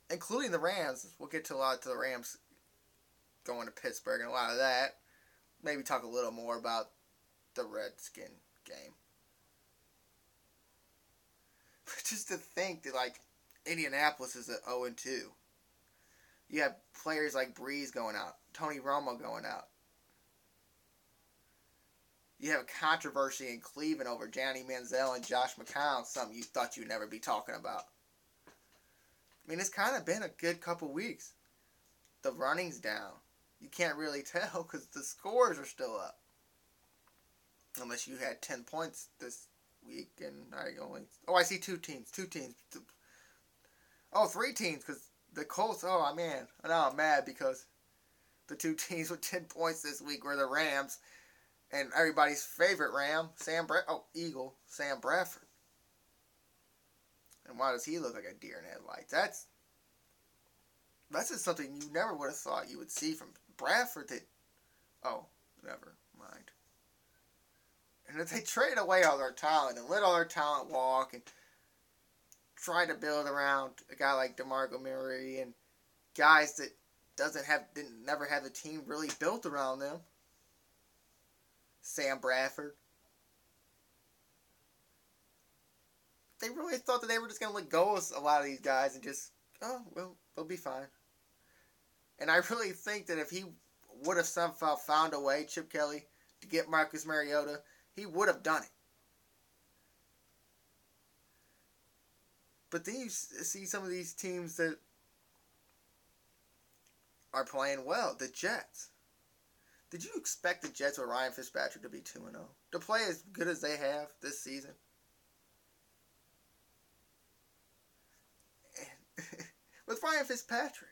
including the Rams. We'll get to a lot to the Rams going to Pittsburgh and a lot of that. Maybe talk a little more about the Redskin game. But just to think that, like, Indianapolis is at 0-2. You have players like Breeze going out. Tony Romo going out. You have a controversy in Cleveland over Johnny Manziel and Josh McCown, something you thought you'd never be talking about. I mean, it's kind of been a good couple weeks. The running's down. You can't really tell because the scores are still up. Unless you had 10 points this week and I see two teams. Oh, 3 teams because the Colts, oh man. I know I'm mad because the 2 teams with 10 points this week were the Rams and everybody's favorite Ram, Eagle, Sam Bradford. And why does he look like a deer in headlights? That's just something you never would have thought you would see from Bradford. Never mind. And if they traded away all their talent and let all their talent walk and tried to build around a guy like DeMarco Murray and guys that never have the team really built around them. Sam Bradford. They really thought that they were just going to let go of a lot of these guys and just, they'll be fine. And I really think that if he would have somehow found a way, Chip Kelly, to get Marcus Mariota, he would have done it. But then you see some of these teams that are playing well. The Jets. Did you expect the Jets with Ryan Fitzpatrick to be 2-0? To play as good as they have this season? With Ryan Fitzpatrick.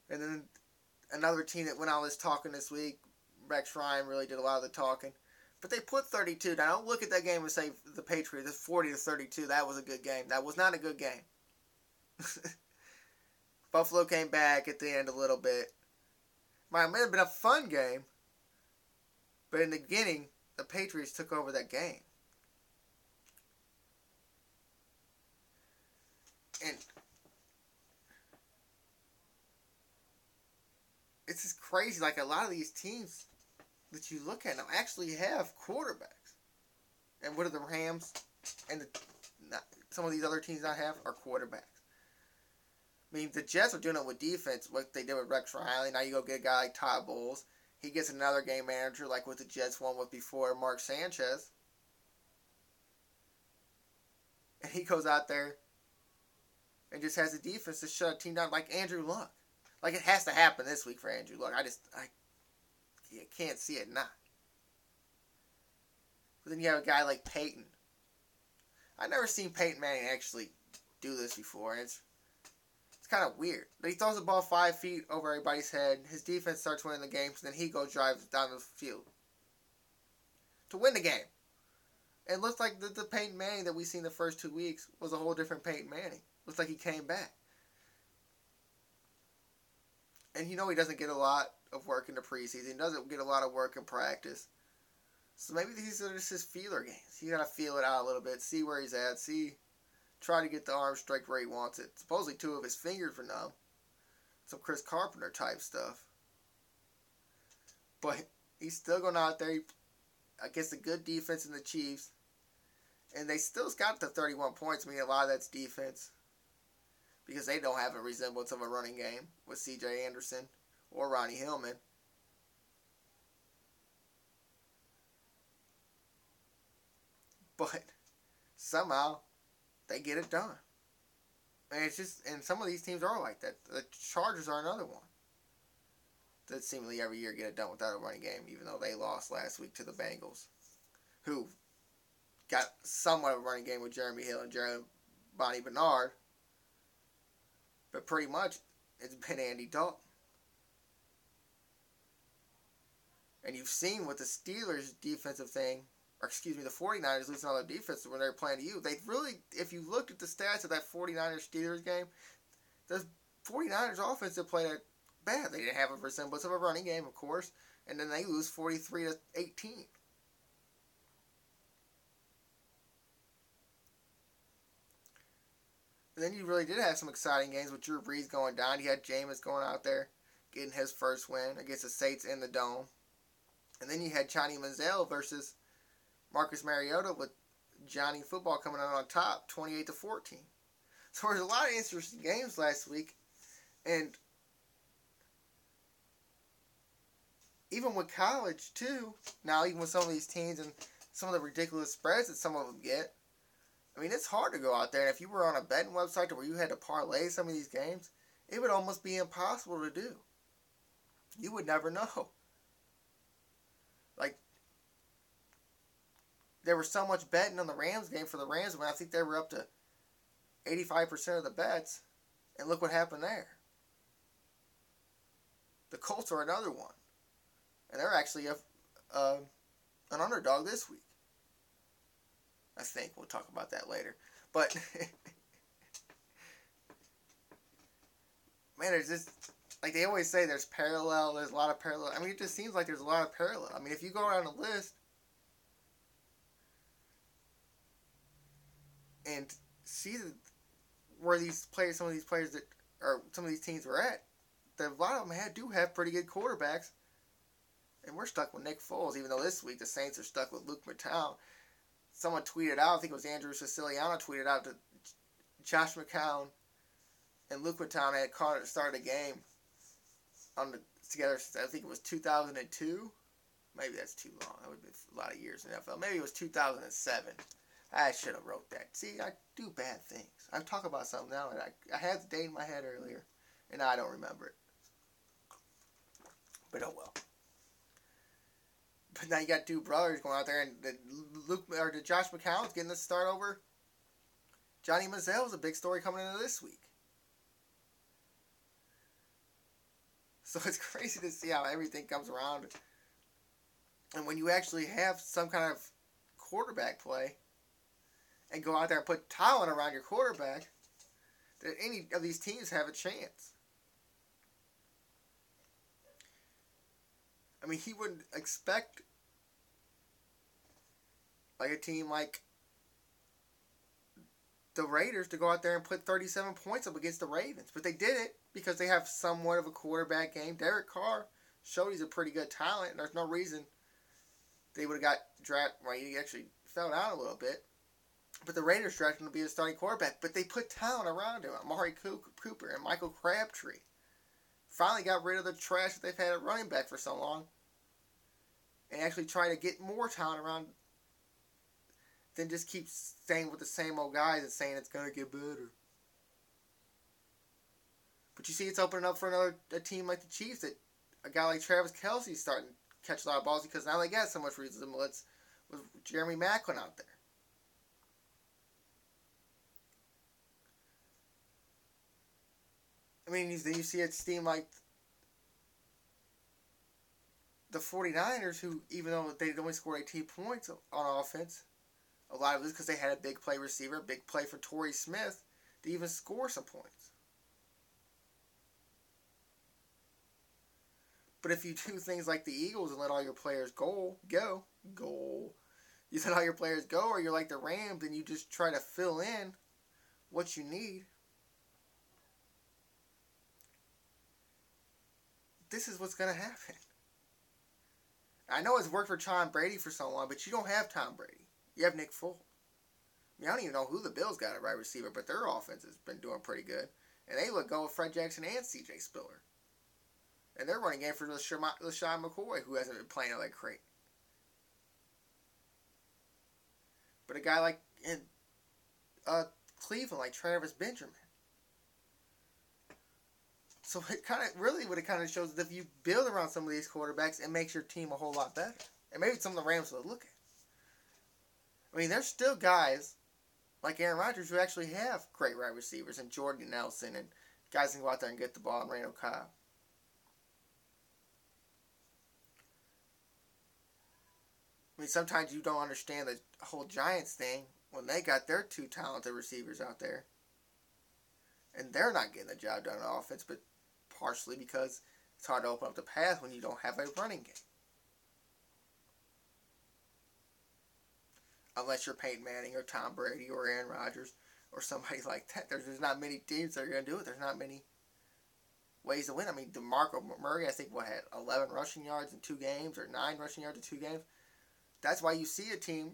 And then another team that went out this talking this week. Rex Ryan really did a lot of the talking. But they put 32. Now, don't look at that game and say the Patriots, it's 40-32. That was a good game. That was not a good game. Buffalo came back at the end a little bit. Might have been a fun game. But in the beginning, the Patriots took over that game. And it's just crazy. Like, a lot of these teams that you look at now actually have quarterbacks. And what do the Rams and some of these other teams not have are quarterbacks. I mean, the Jets are doing it with defense, what they did with Rex Ryan. Now you go get a guy like Todd Bowles. He gets another game manager like what the Jets won with before, Mark Sanchez. And he goes out there and just has the defense to shut a team down like Andrew Luck. Like, it has to happen this week for Andrew Luck. I can't see it not. But then you have a guy like Peyton. I've never seen Peyton Manning actually do this before. It's kind of weird. But he throws the ball 5 feet over everybody's head. His defense starts winning the game, so then he goes drives down the field to win the game. And it looks like the Peyton Manning that we seen the first 2 weeks was a whole different Peyton Manning. Looks like he came back. And he doesn't get a lot of work in the preseason. He doesn't get a lot of work in practice. So maybe these are just his feeler games. He got to feel it out a little bit, see where he's at, try to get the arm strength where he wants it. Supposedly 2 of his fingers were numb. Some Chris Carpenter type stuff. But he's still going out there against a good defense in the Chiefs. And they still got the 31 points. I mean, a lot of that's defense. Because they don't have a resemblance of a running game with C.J. Anderson or Ronnie Hillman. But somehow they get it done. And and some of these teams are like that. The Chargers are another one that seemingly every year get it done without a running game, even though they lost last week to the Bengals, who got somewhat of a running game with Jeremy Hill and Bonnie Bernard. But pretty much, it's been Andy Dalton. And you've seen with the Steelers' defensive thing, the 49ers losing all their defense when they were playing to you. They really, if you looked at the stats of that 49ers-Steelers game, the 49ers offense didn't play that bad. They didn't have a resemblance of a running game, of course, and then they lose 43-18. And then you really did have some exciting games with Drew Brees going down. You had Jameis going out there, getting his first win against the Saints in the Dome. And then you had Johnny Manziel versus Marcus Mariota with Johnny Football coming out on top, 28-14. So there's a lot of interesting games last week. And even with college, too, now even with some of these teams and some of the ridiculous spreads that some of them get, I mean, it's hard to go out there. And if you were on a betting website where you had to parlay some of these games, it would almost be impossible to do. You would never know. Like, there was so much betting on the Rams game for the Rams when I think they were up to 85% of the bets. And look what happened there. The Colts are another one. And they're actually an underdog this week. I think we'll talk about that later. But, man, there's just, like they always say, there's a lot of parallel. I mean, it just seems like there's a lot of parallel. I mean, if you go around the list and see where some of these players or some of these teams are at, a lot of them do have pretty good quarterbacks. And we're stuck with Nick Foles, even though this week the Saints are stuck with Luke McCown. Someone tweeted out, I think it was Andrew Siciliano tweeted out that Josh McCown and Luke McCown had caught at the start of the game together. I think it was 2002. Maybe that's too long. That would have been a lot of years in the NFL. Maybe it was 2007. I should have wrote that. See, I do bad things. I talk about something now, and I had the date in my head earlier, and now I don't remember it. But oh well. But now you got two brothers going out there, and the Josh McCown's getting the start over Johnny Manziel was a big story coming into this week. So it's crazy to see how everything comes around. And when you actually have some kind of quarterback play and go out there and put talent around your quarterback, that any of these teams have a chance. I mean, he wouldn't expect like a team like the Raiders to go out there and put 37 points up against the Ravens. But they did it because they have somewhat of a quarterback game. Derek Carr showed he's a pretty good talent, and there's no reason they would have got drafted. Well, he actually fell down a little bit. But the Raiders drafted him to be a starting quarterback. But they put talent around him. Amari Cooper and Michael Crabtree. Finally got rid of the trash that they've had at running back for so long. And actually try to get more talent around than just keep staying with the same old guys and saying it's going to get better. But you see it's opening up for a team like the Chiefs, that a guy like Travis Kelce's starting to catch a lot of balls because now they got so much resemblance with Jeremy Maclin out there. I mean, then you see a team like the 49ers, who, even though they only scored 18 points on offense, a lot of it is because they had a big play receiver, a big play for Torrey Smith to even score some points. But if you do things like the Eagles and let all your players go, you let all your players go, or you're like the Rams and you just try to fill in what you need, this is what's going to happen. I know it's worked for Tom Brady for so long, but you don't have Tom Brady. You have Nick Foles. I mean, I don't even know who the Bills got at right receiver, but their offense has been doing pretty good. And they look good with Fred Jackson and C.J. Spiller. And they're running game for LaShawn McCoy, who hasn't been playing like great. But a guy like in Cleveland, like Travis Benjamin. So it kind of really what it kind of shows is if you build around some of these quarterbacks, it makes your team a whole lot better. And maybe some of the Rams will look at. I mean, there's still guys like Aaron Rodgers who actually have great wide receivers, and Jordan Nelson, and guys can go out there and get the ball, and Randall Cobb. I mean, sometimes you don't understand the whole Giants thing when they got their two talented receivers out there. And they're not getting the job done on offense, but partially because it's hard to open up the path when you don't have a running game. Unless you're Peyton Manning or Tom Brady or Aaron Rodgers or somebody like that. There's not many teams that are going to do it. There's not many ways to win. I mean, DeMarco Murray, I think, had 11 rushing yards in 2 games or 9 rushing yards in 2 games. That's why you see a team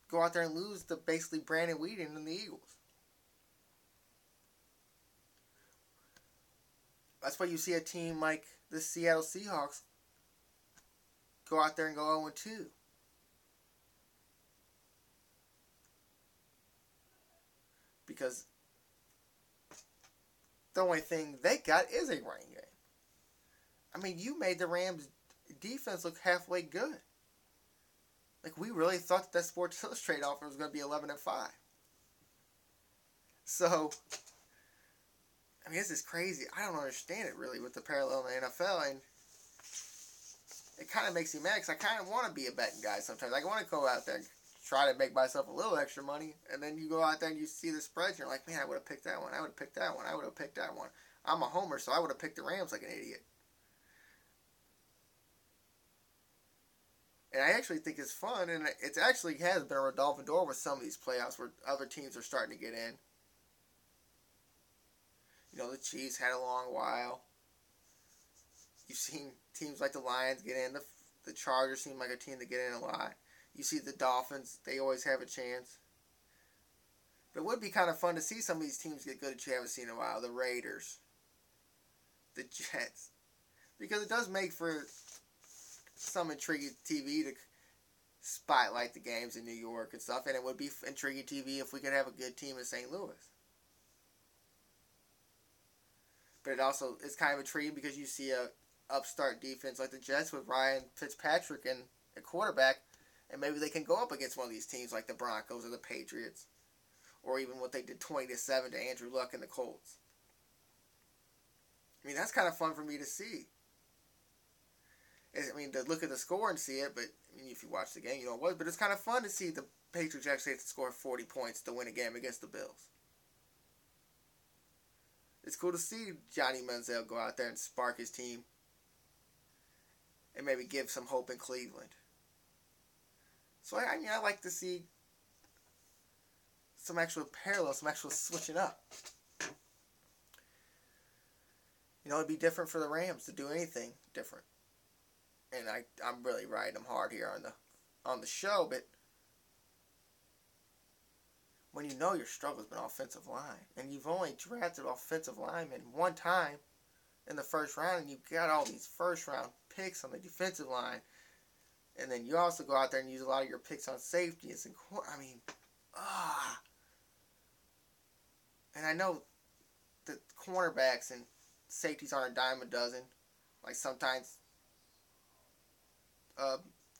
go out there and lose to basically Brandon Weeden and the Eagles. That's why you see a team like the Seattle Seahawks go out there and go 0-2. Because the only thing they got is a running game. I mean, you made the Rams' defense look halfway good. Like, we really thought that Sports Illustrated offer was going to be 11-5. So, I mean, this is crazy. I don't understand it really with the parallel in the NFL, and it kind of makes me mad because I kind of want to be a betting guy sometimes. I want to go out there and try to make myself a little extra money, and then you go out there and you see the spreads, and you're like, man, I would have picked that one. I would have picked that one. I would have picked that one. I'm a homer, so I would have picked the Rams like an idiot. And I actually think it's fun, and it actually has been a revolving door with some of these playoffs where other teams are starting to get in. You know, the Chiefs had a long while. You've seen teams like the Lions get in. The Chargers seem like a team that get in a lot. You see the Dolphins, they always have a chance. But it would be kind of fun to see some of these teams get good that you haven't seen in a while. The Raiders, the Jets. Because it does make for some intriguing TV to spotlight the games in New York and stuff. And it would be intriguing TV if we could have a good team in St. Louis. But it also is kind of intriguing because you see a upstart defense like the Jets with Ryan Fitzpatrick and a quarterback. And maybe they can go up against one of these teams like the Broncos or the Patriots. Or even what they did 20-7 to Andrew Luck and the Colts. I mean, that's kind of fun for me to see. I mean, to look at the score and see it, but I mean, if you watch the game, you know it was. But it's kind of fun to see the Patriots actually have to score 40 points to win a game against the Bills. It's cool to see Johnny Manziel go out there and spark his team and maybe give some hope in Cleveland. So I mean, I like to see some actual parallels, some actual switching up. You know, it'd be different for the Rams to do anything different. And I'm really riding them hard here on the show, but when you know your struggle has been offensive line, and you've only drafted offensive linemen one time in the first round, and you've got all these first round picks on the defensive line, and then you also go out there and use a lot of your picks on safeties and and I know that cornerbacks and safeties aren't a dime a dozen, like sometimes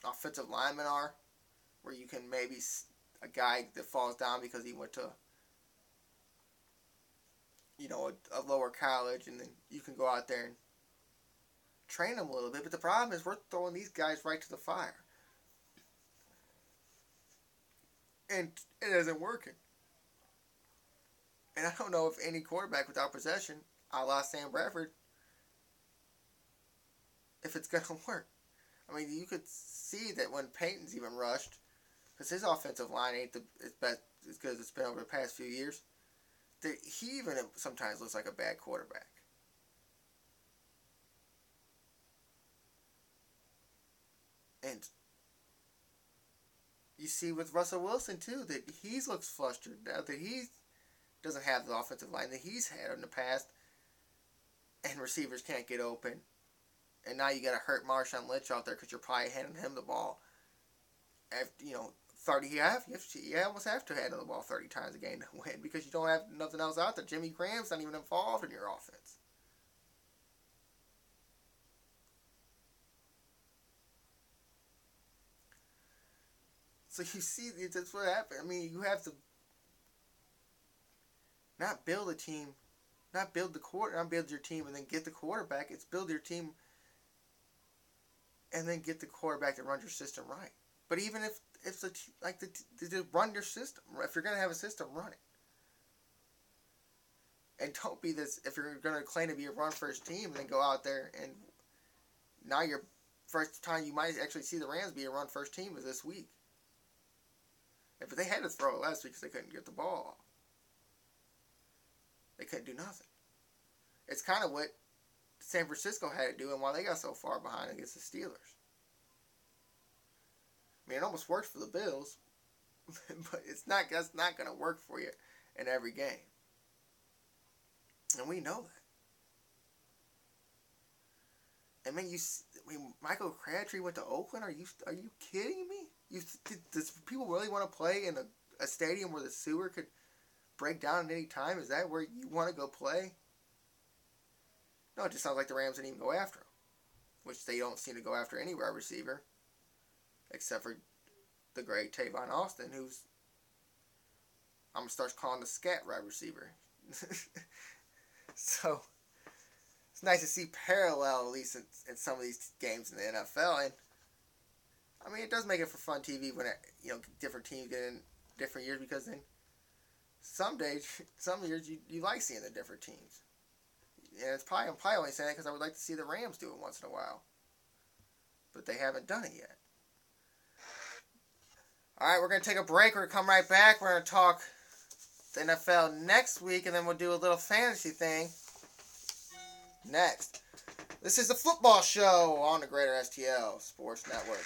offensive linemen are, where you can maybe a guy that falls down because he went to, you know, a lower college, and then you can go out there and train them a little bit. But the problem is we're throwing these guys right to the fire, and it isn't working. And I don't know if any quarterback without possession, a la Sam Bradford, if it's going to work. I mean, you could see that when Peyton's even rushed, because his offensive line ain't as good as it's been over the past few years, that he even sometimes looks like a bad quarterback. And you see with Russell Wilson, too, that he looks flustered now, that he doesn't have the offensive line that he's had in the past, and receivers can't get open. And now you got to hurt Marshawn Lynch out there because you're probably handing him the ball. After, you know, 30, you almost have to hand him the ball 30 times a game to win because you don't have nothing else out there. Jimmy Graham's not even involved in your offense. So you see, that's what happened. I mean, you have to not build a team, not build your team and then get the quarterback. It's build your team and then get the quarterback to run your system right. But even if to run your system, if you're going to have a system, run it. And don't be this, if you're going to claim to be a run-first team, and then go out there and now your first time you might actually see the Rams be a run-first team is this week. But they had to throw it last week because they couldn't get the ball. They couldn't do nothing. It's kind of what San Francisco had to do and why they got so far behind against the Steelers. I mean, it almost worked for the Bills, but that's not going to work for you in every game. And we know that. I mean, Michael Crabtree went to Oakland? Are you kidding me? Does people really want to play in a stadium where the sewer could break down at any time? Is that where you want to go play? No, it just sounds like the Rams didn't even go after him, which they don't seem to go after any wide receiver, except for the great Tavon Austin, who's, I'm going to start calling the scat wide receiver. So, it's nice to see parallel, at least in some of these games in the NFL, and I mean, it does make it for fun TV when different teams get in different years, because then some years you like seeing the different teams. And I'm probably only saying that because I would like to see the Rams do it once in a while. But they haven't done it yet. Alright, we're going to take a break. We're going to come right back. We're going to talk the NFL next week, and then we'll do a little fantasy thing next. This is the football show on the Greater STL Sports Network.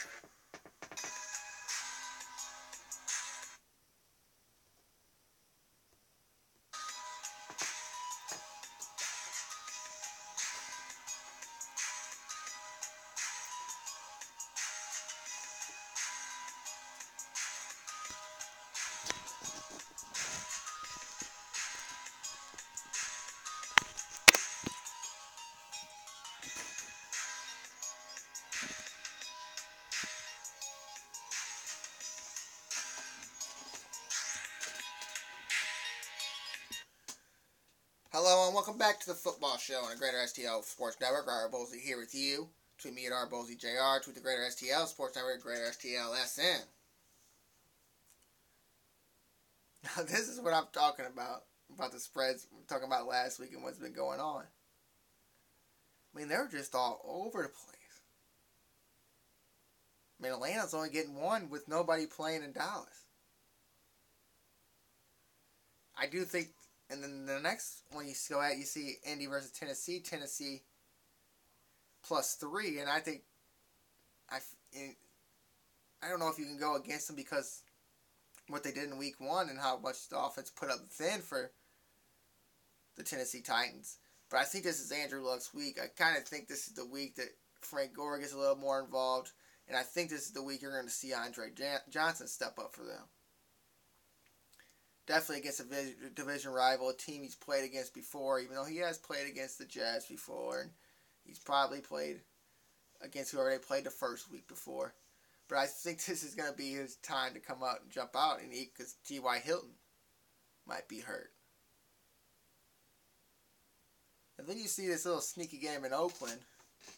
Hello and welcome back to the football show on the Greater STL Sports Network. R. Bolsey here with you. Between me and R. Bolsey Jr. To the Greater STL Sports Network, Greater STL SN. Now this is what I'm talking about the spreads we were talking about last week and what's been going on. I mean, they're just all over the place. I mean, Atlanta's only getting one with nobody playing in Dallas. I do think, and then the next one you go at, you see Indy versus Tennessee. Tennessee +3, and I think I don't know if you can go against them because what they did in week 1 and how much the offense put up thin for the Tennessee Titans. But I think this is Andrew Luck's week. I kind of think this is the week that Frank Gore gets a little more involved, and I think this is the week you're going to see Andre Johnson step up for them. Definitely against a division rival, a team he's played against before, even though he has played against the Jazz before, and he's probably played against whoever they played the first week before. But I think this is going to be his time to come out and jump out and eat because T.Y. Hilton might be hurt. And then you see this little sneaky game in Oakland,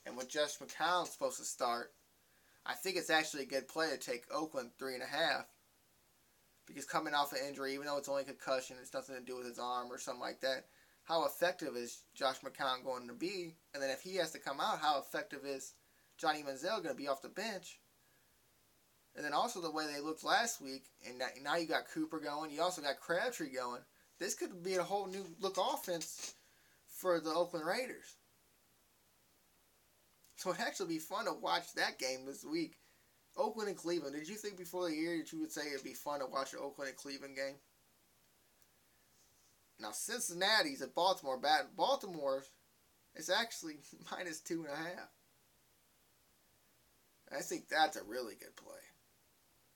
and with Josh McCown supposed to start, I think it's actually a good play to take Oakland 3.5. Because coming off an injury, even though it's only concussion, it's nothing to do with his arm or something like that, how effective is Josh McCown going to be? And then if he has to come out, how effective is Johnny Manziel going to be off the bench? And then also the way they looked last week, and now you got Cooper going, you also got Crabtree going. This could be a whole new look offense for the Oakland Raiders. So it'd actually be fun to watch that game this week. Oakland and Cleveland. Did you think before the year that you would say it'd be fun to watch an Oakland and Cleveland game? Now Cincinnati's at Baltimore. Baltimore is actually -2.5. I think that's a really good play.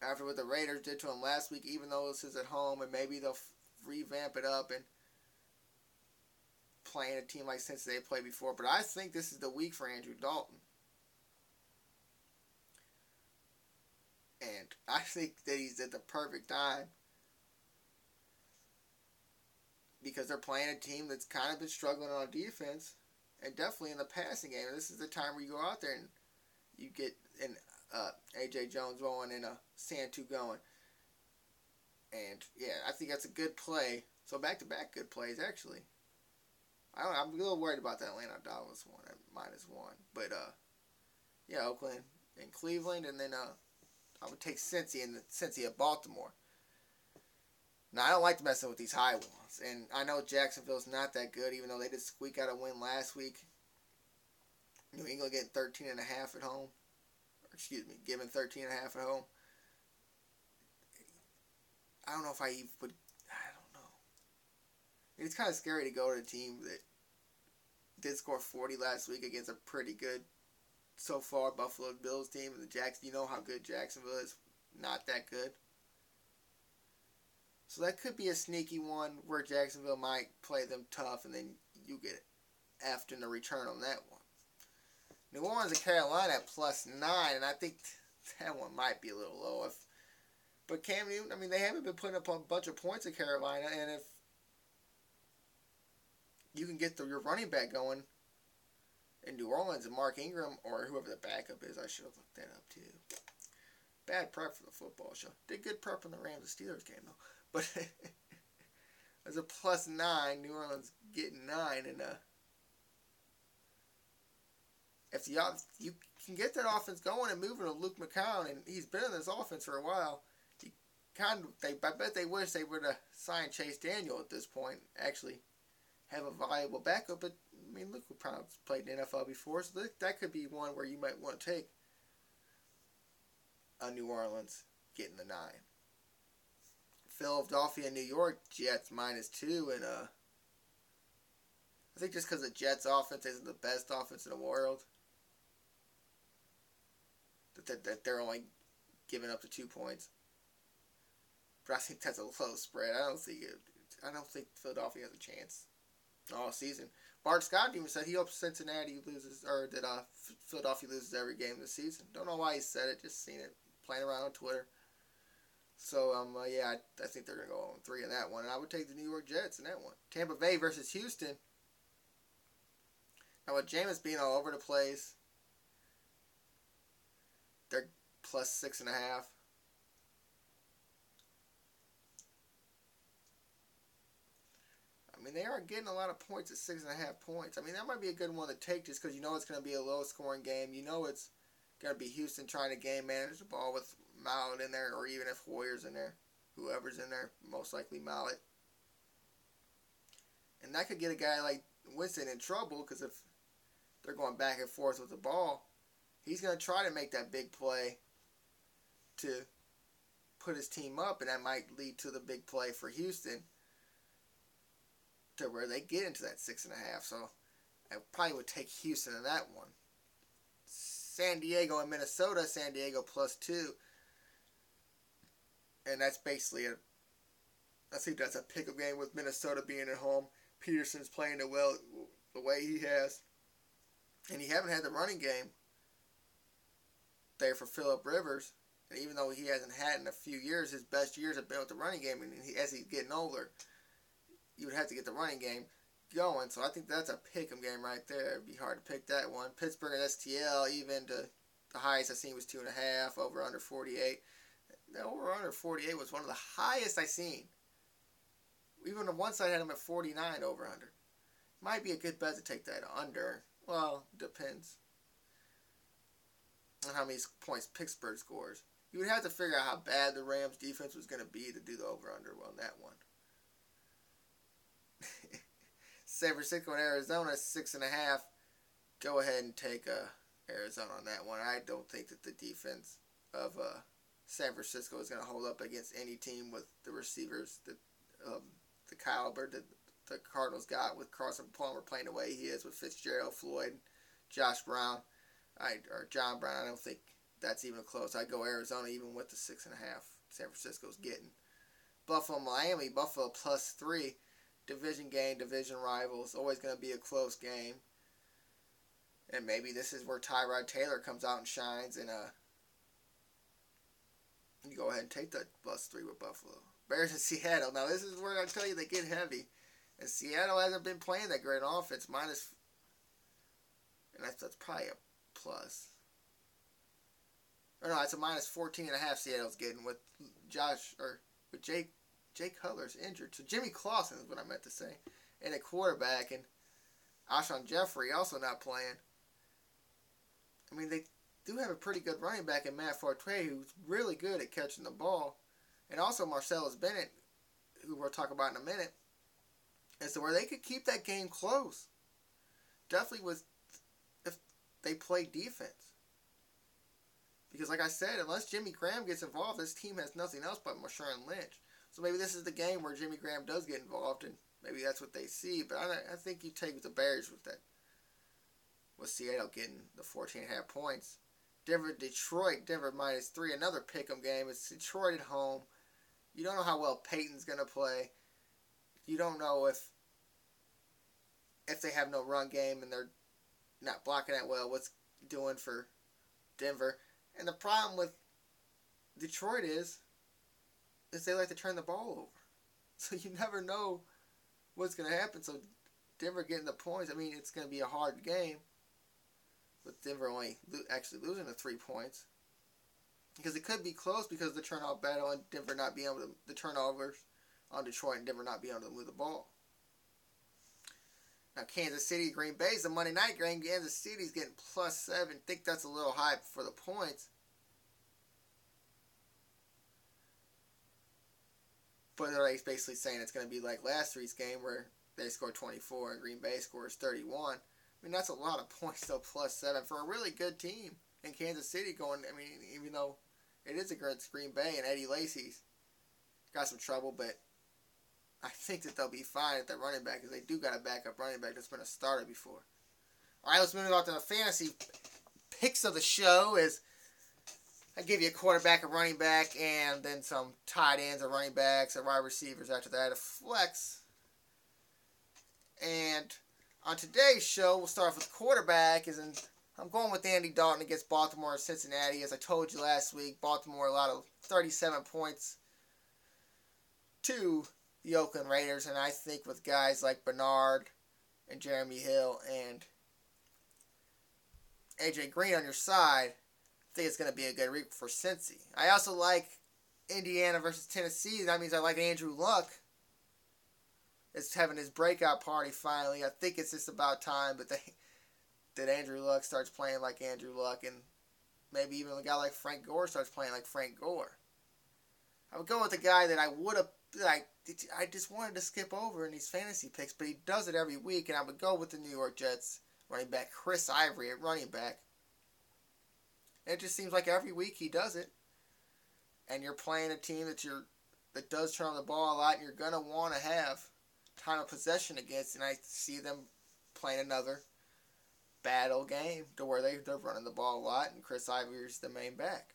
After what the Raiders did to them last week, even though this is at home, and maybe they'll revamp it up and playing a team like Cincinnati played before. But I think this is the week for Andrew Dalton. And I think that he's at the perfect time because they're playing a team that's kind of been struggling on defense and definitely in the passing game. And this is the time where you go out there and you get an A.J. Jones going and a Santu going. And, yeah, I think that's a good play. So back-to-back good plays, actually. I'm a little worried about that Atlanta-Dallas one at -1. But, yeah, Oakland and Cleveland, and then I would take Cincy at Baltimore. Now, I don't like messing with these high ones. And I know Jacksonville's not that good, even though they did squeak out a win last week. New England getting 13.5 at home. Giving 13.5 at home. I don't know if I even would. I don't know. It's kind of scary to go to a team that did score 40 last week against a pretty good, so far, Buffalo Bills team. And you know how good Jacksonville is. Not that good. So that could be a sneaky one where Jacksonville might play them tough and then you get effed in the return on that one. New Orleans and Carolina at +9, and I think that one might be a little low. But Cam Newton, I mean, they haven't been putting up a bunch of points at Carolina, and if you can get your running back going in New Orleans and Mark Ingram or whoever the backup is, I should have looked that up too. Bad prep for the football show. Did good prep in the Rams and Steelers game though. But as a +9, New Orleans getting 9, and if you can get that offense going and moving with Luke McCown, and he's been in this offense for a while, I bet they wish they would have signed Chase Daniel at this point. Actually, have a viable backup. But I mean, Luke McCown's played in the NFL before, so that could be one where you might want to take New Orleans getting the 9. Philadelphia, New York, Jets -2, and I think just because the Jets' offense isn't the best offense in the world, that they're only giving up to 2 points. But I think that's a low spread. I don't think Philadelphia has a chance all season. Bart Scott even said he hopes Cincinnati loses, or that Philadelphia loses every game this season. Don't know why he said it. Just seen it playing around on Twitter. So, yeah, I think they're going to go on 3 in that one. And I would take the New York Jets in that one. Tampa Bay versus Houston. Now, with Jameis being all over the place, they're plus 6.5. I mean, they are getting a lot of points at 6.5 points. I mean, that might be a good one to take just because you know it's going to be a low-scoring game. You know it's going to be Houston trying to game manage the ball with Mallet in there, or even if Hoyer's in there. Whoever's in there, most likely Mallet. And that could get a guy like Winston in trouble because if they're going back and forth with the ball, he's going to try to make that big play to put his team up, and that might lead to the big play for Houston to where they get into that 6.5. So I probably would take Houston in that one. San Diego and Minnesota. San Diego plus 2. And that's basically I think that's a pick-up game with Minnesota being at home. Peterson's playing it well the way he has. And he haven't had the running game there for Phillip Rivers. And even though he hasn't had in a few years, his best years have been with the running game. And as he's getting older, you would have to get the running game going. So I think that's a pick-em game right there. It'd be hard to pick that one. Pittsburgh and STL, even to the highest I seen was 2.5, over under 48. The over under 48 was one of the highest I seen. Even on one side had him at 49 over under. Might be a good bet to take that under. Well, depends on how many points Pittsburgh scores. You would have to figure out how bad the Rams defense was going to be to do the over under on that one. San Francisco and Arizona 6.5. Go ahead and take Arizona on that one. I don't think that the defense of San Francisco is going to hold up against any team with the receivers that the caliber that the Cardinals got with Carson Palmer playing the way he is with Fitzgerald, Floyd, Josh Brown, or John Brown. I don't think that's even close. I'd go Arizona even with the 6.5 San Francisco's getting. Buffalo, Miami. Buffalo plus 3. Division game, division rivals. Always going to be a close game. And maybe this is where Tyrod Taylor comes out and shines, and you go ahead and take that plus 3 with Buffalo. Bears in Seattle. Now this is where I tell you they get heavy. And Seattle hasn't been playing that great on offense. And that's probably a plus. Or no, it's a minus 14.5 Seattle's getting with Jay Cutler's injured. So Jimmy Clausen is what I meant to say. And a quarterback, and Alshon Jeffrey also not playing. I mean, they do have a pretty good running back in Matt Forte, who's really good at catching the ball. And also Marcellus Bennett, who we'll talk about in a minute, as to where they could keep that game close. Definitely if they play defense. Because like I said, unless Jimmy Graham gets involved, this team has nothing else but Marshawn Lynch. So maybe this is the game where Jimmy Graham does get involved, and maybe that's what they see. But I think you take the Bears with that. With Seattle getting the 14.5 points. Detroit, Denver minus 3. Another pick'em game. It's Detroit at home. You don't know how well Peyton's going to play. You don't know if they have no run game and they're not blocking that well, what's doing for Denver. And the problem with Detroit is they like to turn the ball over. So you never know what's going to happen. So Denver getting the points, I mean, it's going to be a hard game. With Denver only actually losing the 3 points. Because it could be close because of the turnover battle and Denver not being able to, the turnovers on Detroit and Denver not being able to move the ball. Now Kansas City, Green Bay is a Monday night game. Kansas City's getting plus 7. Think that's a little high for the points. But they're basically saying it's going to be like last week's game where they scored 24 and Green Bay scores 31. I mean, that's a lot of points, though, plus 7 for a really good team. And Kansas City going, I mean, even though it is against Green Bay and Eddie Lacy's got some trouble, but I think that they'll be fine at that running back because they do got a backup running back that's been a starter before. All right, let's move on to the fantasy picks of the show. Is I give you a quarterback, a running back, and then some tight ends, or running backs, or wide receivers after that, a flex. And on today's show, we'll start off with quarterback. I'm going with Andy Dalton against Baltimore and Cincinnati. As I told you last week, Baltimore allowed 37 points to the Oakland Raiders, and I think with guys like Bernard and Jeremy Hill and AJ Green on your side, I think it's going to be a good week for Cincy. I also like Indiana versus Tennessee. That means I like Andrew Luck. It's having his breakout party finally. I think it's just about time that Andrew Luck starts playing like Andrew Luck, and maybe even a guy like Frank Gore starts playing like Frank Gore. I would go with the guy that I just wanted to skip over in these fantasy picks, but he does it every week, and I would go with the New York Jets running back Chris Ivory at running back. And it just seems like every week he does it. And you're playing a team that does turn on the ball a lot, and you're going to want to have time of possession against, and I see them playing another battle game to where they're running the ball a lot, and Chris Ivory is the main back.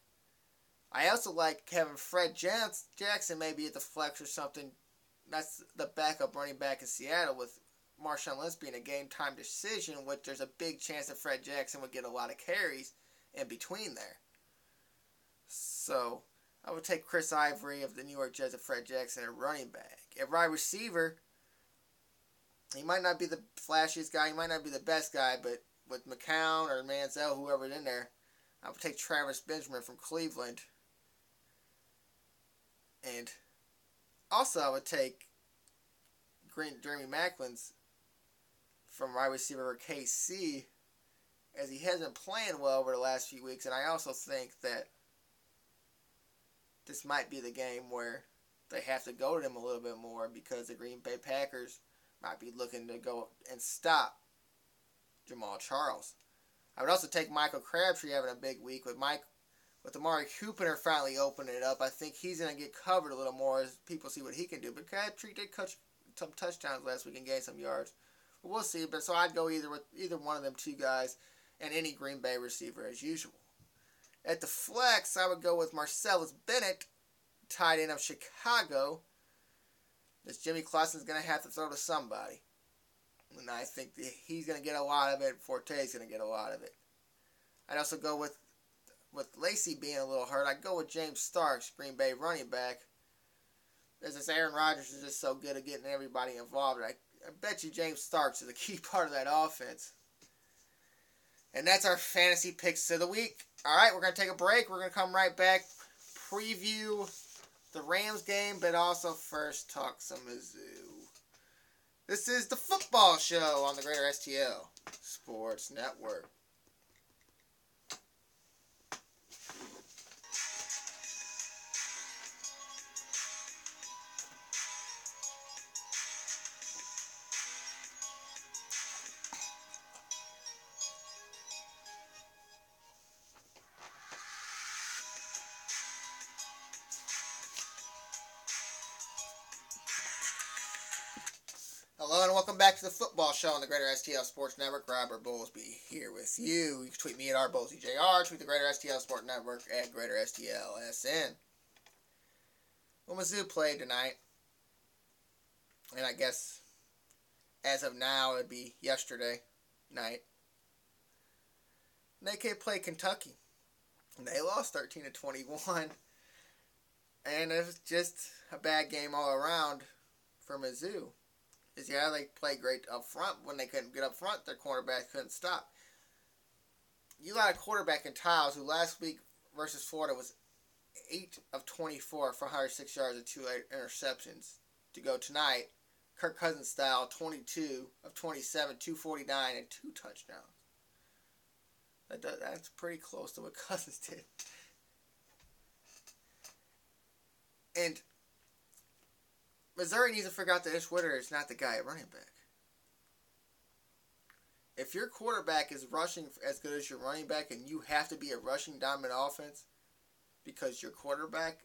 I also like having Fred Jackson maybe at the flex or something. That's the backup running back in Seattle with Marshawn Lynch being a game-time decision, which there's a big chance that Fred Jackson would get a lot of carries in between there. So I would take Chris Ivory of the New York Jets and Fred Jackson at running back. At wide receiver, he might not be the flashiest guy, he might not be the best guy, but with McCown or Manziel, whoever's in there, I would take Travis Benjamin from Cleveland. And also I would take Jeremy Maclin's from wide receiver for KC, as he hasn't playing well over the last few weeks, and I also think that this might be the game where they have to go to him a little bit more because the Green Bay Packers might be looking to go and stop Jamal Charles. I would also take Michael Crabtree having a big week with Amari Cooper finally opening it up. I think he's going to get covered a little more as people see what he can do. But Crabtree did catch some touchdowns last week and gain some yards. But we'll see. But so I'd go either one of them two guys and any Green Bay receiver as usual. At the flex, I would go with Marcellus Bennett, tight end of Chicago. This Jimmy Clausen's going to have to throw to somebody. And I think that he's going to get a lot of it. Forte's going to get a lot of it. I'd also go with Lacey being a little hurt. I'd go with James Starks, Green Bay running back. As this Aaron Rodgers is just so good at getting everybody involved. I bet you James Starks is a key part of that offense. And that's our fantasy picks of the week. All right, we're going to take a break. We're going to come right back, preview the Rams game, but also first talk some Mizzou. This is the football show on the Greater STL Sports Network. Hello and welcome back to the football show on the Greater STL Sports Network. Robert Bowlesby here with you. You can tweet me at rbowlesbyjr, tweet the Greater STL Sports Network at Greater STLSN. Well, Mizzou played tonight, and I guess as of now it'd be yesterday night. And they played Kentucky, and they lost 13-21, and it was just a bad game all around for Mizzou. Yeah, they played great up front. When they couldn't get up front, their cornerback couldn't stop. You got a quarterback in Tiles who last week versus Florida was 8 of 24 for 106 yards and 2 interceptions. To go tonight, Kirk Cousins style, 22 of 27, 249, and 2 touchdowns. That's pretty close to what Cousins did. And Missouri needs to figure out that Ish Witter is not the guy at running back. If your quarterback is rushing as good as your running back and you have to be a rushing dominant offense because your quarterback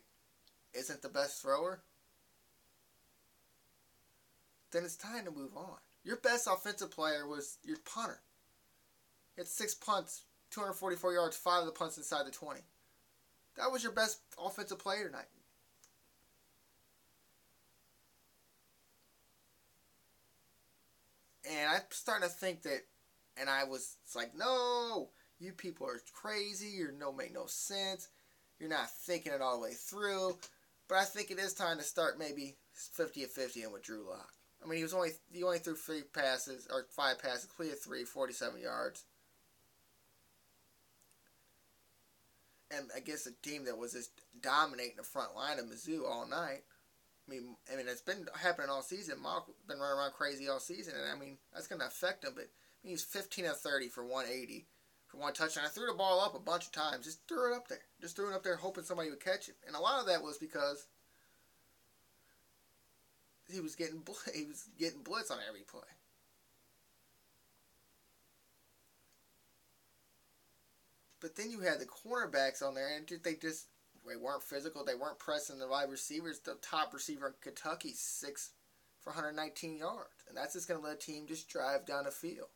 isn't the best thrower, then it's time to move on. Your best offensive player was your punter. He had 6 punts, 244 yards, 5 of the punts inside the 20. That was your best offensive player tonight. And I'm starting to think that, and it's like, no, you people are crazy, make no sense, you're not thinking it all the way through. But I think it is time to start maybe 50-50 in with Drew Lock. I mean, he only threw 5 passes, completed 3, 47 yards. And against a team that was just dominating the front line of Mizzou all night. I mean, it's been happening all season. Mock been running around crazy all season, and I mean, that's going to affect him. But I mean, he's 15 of 30 for 180 for 1 touchdown. I threw the ball up a bunch of times. Just threw it up there, hoping somebody would catch it. And a lot of that was because he was getting blitz on every play. But then you had the cornerbacks on there, and they weren't physical. They weren't pressing the wide receivers. The top receiver in Kentucky, 6 for 119 yards. And that's just going to let a team just drive down the field.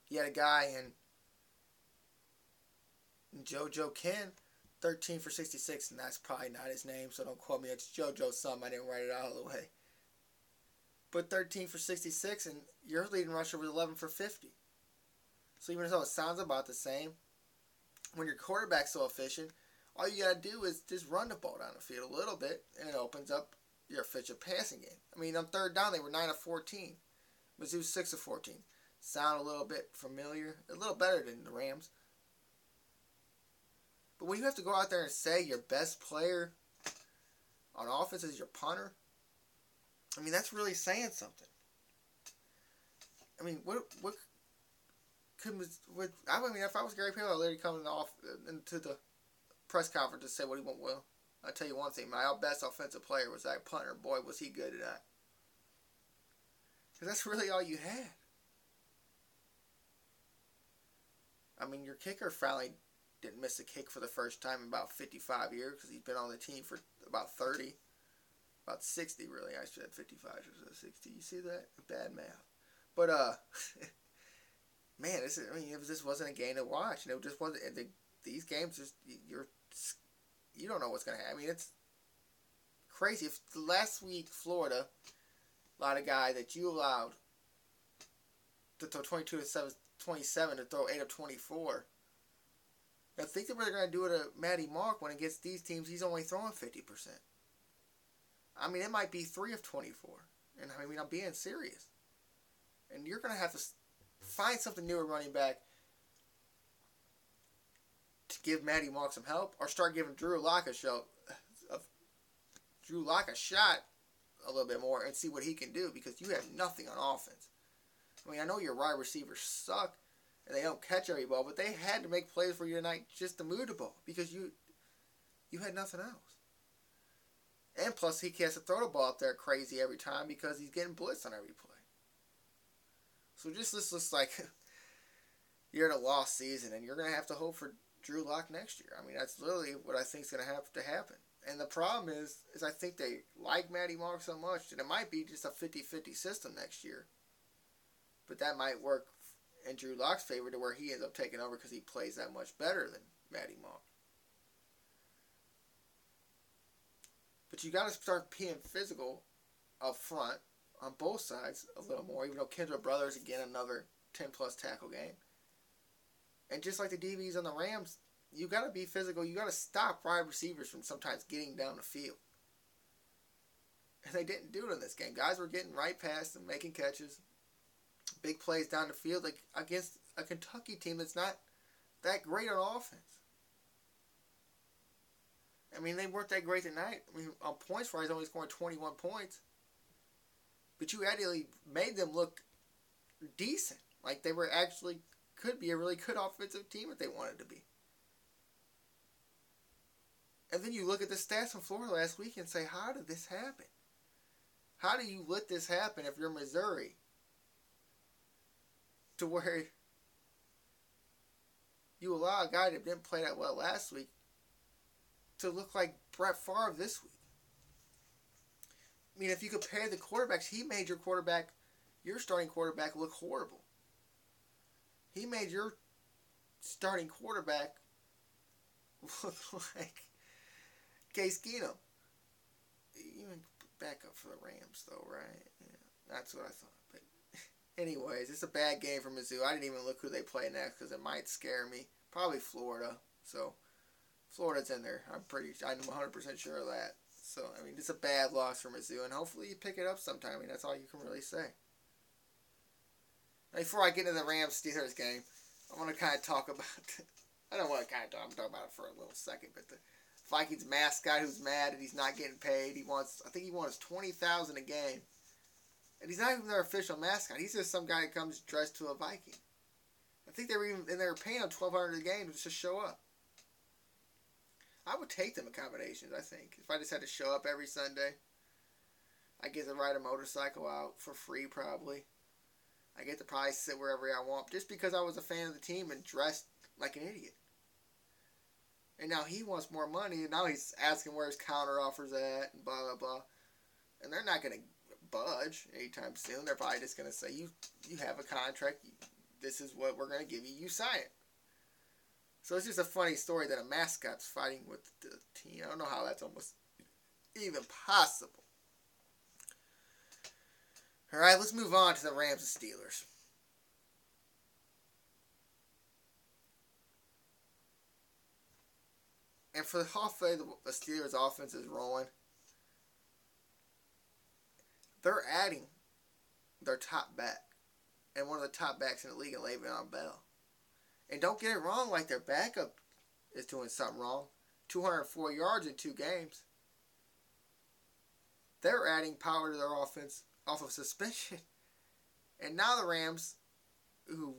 You had a guy in JoJo Ken, 13 for 66, and that's probably not his name, so don't quote me. It's JoJo something. I didn't write it out all the way. But 13 for 66, and your leading rusher was 11 for 50. So even though it sounds about the same, when your quarterback's so efficient, all you got to do is just run the ball down the field a little bit, and it opens up your efficient passing game. I mean, on third down, they were 9 of 14. Mizzou 6 of 14. Sound a little bit familiar. A little better than the Rams. But when you have to go out there and say your best player on offense is your punter, I mean, that's really saying something. I mean, if I was Gary Payton, I'd literally come into the press conference to say what he want. Well, I'll tell you one thing. My best offensive player was that punter. Boy, was he good at that. Because that's really all you had. I mean, your kicker finally didn't miss a kick for the first time in about 55 years because he's been on the team for about 30. About 60, really. I said 55 or 60. You see that? Bad math. But, man, this wasn't a game to watch. It just wasn't. These games, you don't know what's going to happen. I mean, it's crazy. If last week, Florida, a lot of guys that you allowed to throw 22 to 27 to throw 8 of 24. I think that we're going to do it to Matty Mark when against these teams, he's only throwing 50%. I mean, it might be 3 of 24. And I mean, I'm being serious. And you're going to have to find something new at running back to give Matty Mark some help, or start giving Drew Lock a shot a little bit more and see what he can do, because you have nothing on offense. I mean, I know your wide receivers suck and they don't catch every ball, but they had to make plays for you tonight just to move the ball because you had nothing else. And plus, he has to throw the ball up there crazy every time because he's getting blitzed on every play. So this looks like you're in a lost season, and you're going to have to hope for Drew Lock next year. I mean, that's literally what I think is going to have to happen. And the problem is I think they like Matty Mark so much that it might be just a 50-50 system next year. But that might work in Drew Lock's favor to where he ends up taking over because he plays that much better than Matty Mark. But you got to start being physical up front on both sides a little more, even though Kendra Brothers, again, another 10-plus tackle game. And just like the DBs on the Rams, you got to be physical. You got to stop wide receivers from sometimes getting down the field. And they didn't do it in this game. Guys were getting right past them, making catches, big plays down the field, like against a Kentucky team that's not that great on offense. I mean, they weren't that great tonight. I mean, on points-wise, only scoring 21 points. But you actually made them look decent. Like they were actually could be a really good offensive team if they wanted to be. And then you look at the stats from Florida last week and say, how did this happen? How do you let this happen if you're Missouri? To where you allow a guy that didn't play that well last week to look like Brett Favre this week. I mean, if you compare the quarterbacks, he made your starting quarterback look horrible. He made your starting quarterback look like Case Keenum. Even back up for the Rams, though, right? Yeah, that's what I thought. But anyways, it's a bad game for Mizzou. I didn't even look who they play next because it might scare me. Probably Florida. So Florida's in there. I'm 100% sure of that. So, I mean, it's a bad loss for Mizzou, and hopefully you pick it up sometime. I mean, that's all you can really say. Now, before I get into the Rams-Steelers game, I want to kind of talk about... I don't want to kind of talk. I'm talking about it for a little second, but the Vikings mascot who's mad and he's not getting paid. I think he wants $20,000 a game. And he's not even their official mascot. He's just some guy that comes dressed to a Viking. I think they were paying him $1,200 a game to just show up. I would take them accommodations, I think. If I just had to show up every Sunday, I get to ride a motorcycle out for free probably. I get to probably sit wherever I want just because I was a fan of the team and dressed like an idiot. And now he wants more money, and now he's asking where his counter offers at, and blah, blah, blah. And they're not going to budge anytime soon. They're probably just going to say, you have a contract, this is what we're going to give you, you sign it. So it's just a funny story that a mascot's fighting with the team. I don't know how that's almost even possible. Alright, let's move on to the Rams and Steelers. And for the halfway the Steelers offense is rolling, they're adding their top back. And one of the top backs in the league, Le'Veon Bell. And don't get it wrong, like their backup is doing something wrong. 204 yards in 2 games. They're adding power to their offense off of suspension. And now the Rams, who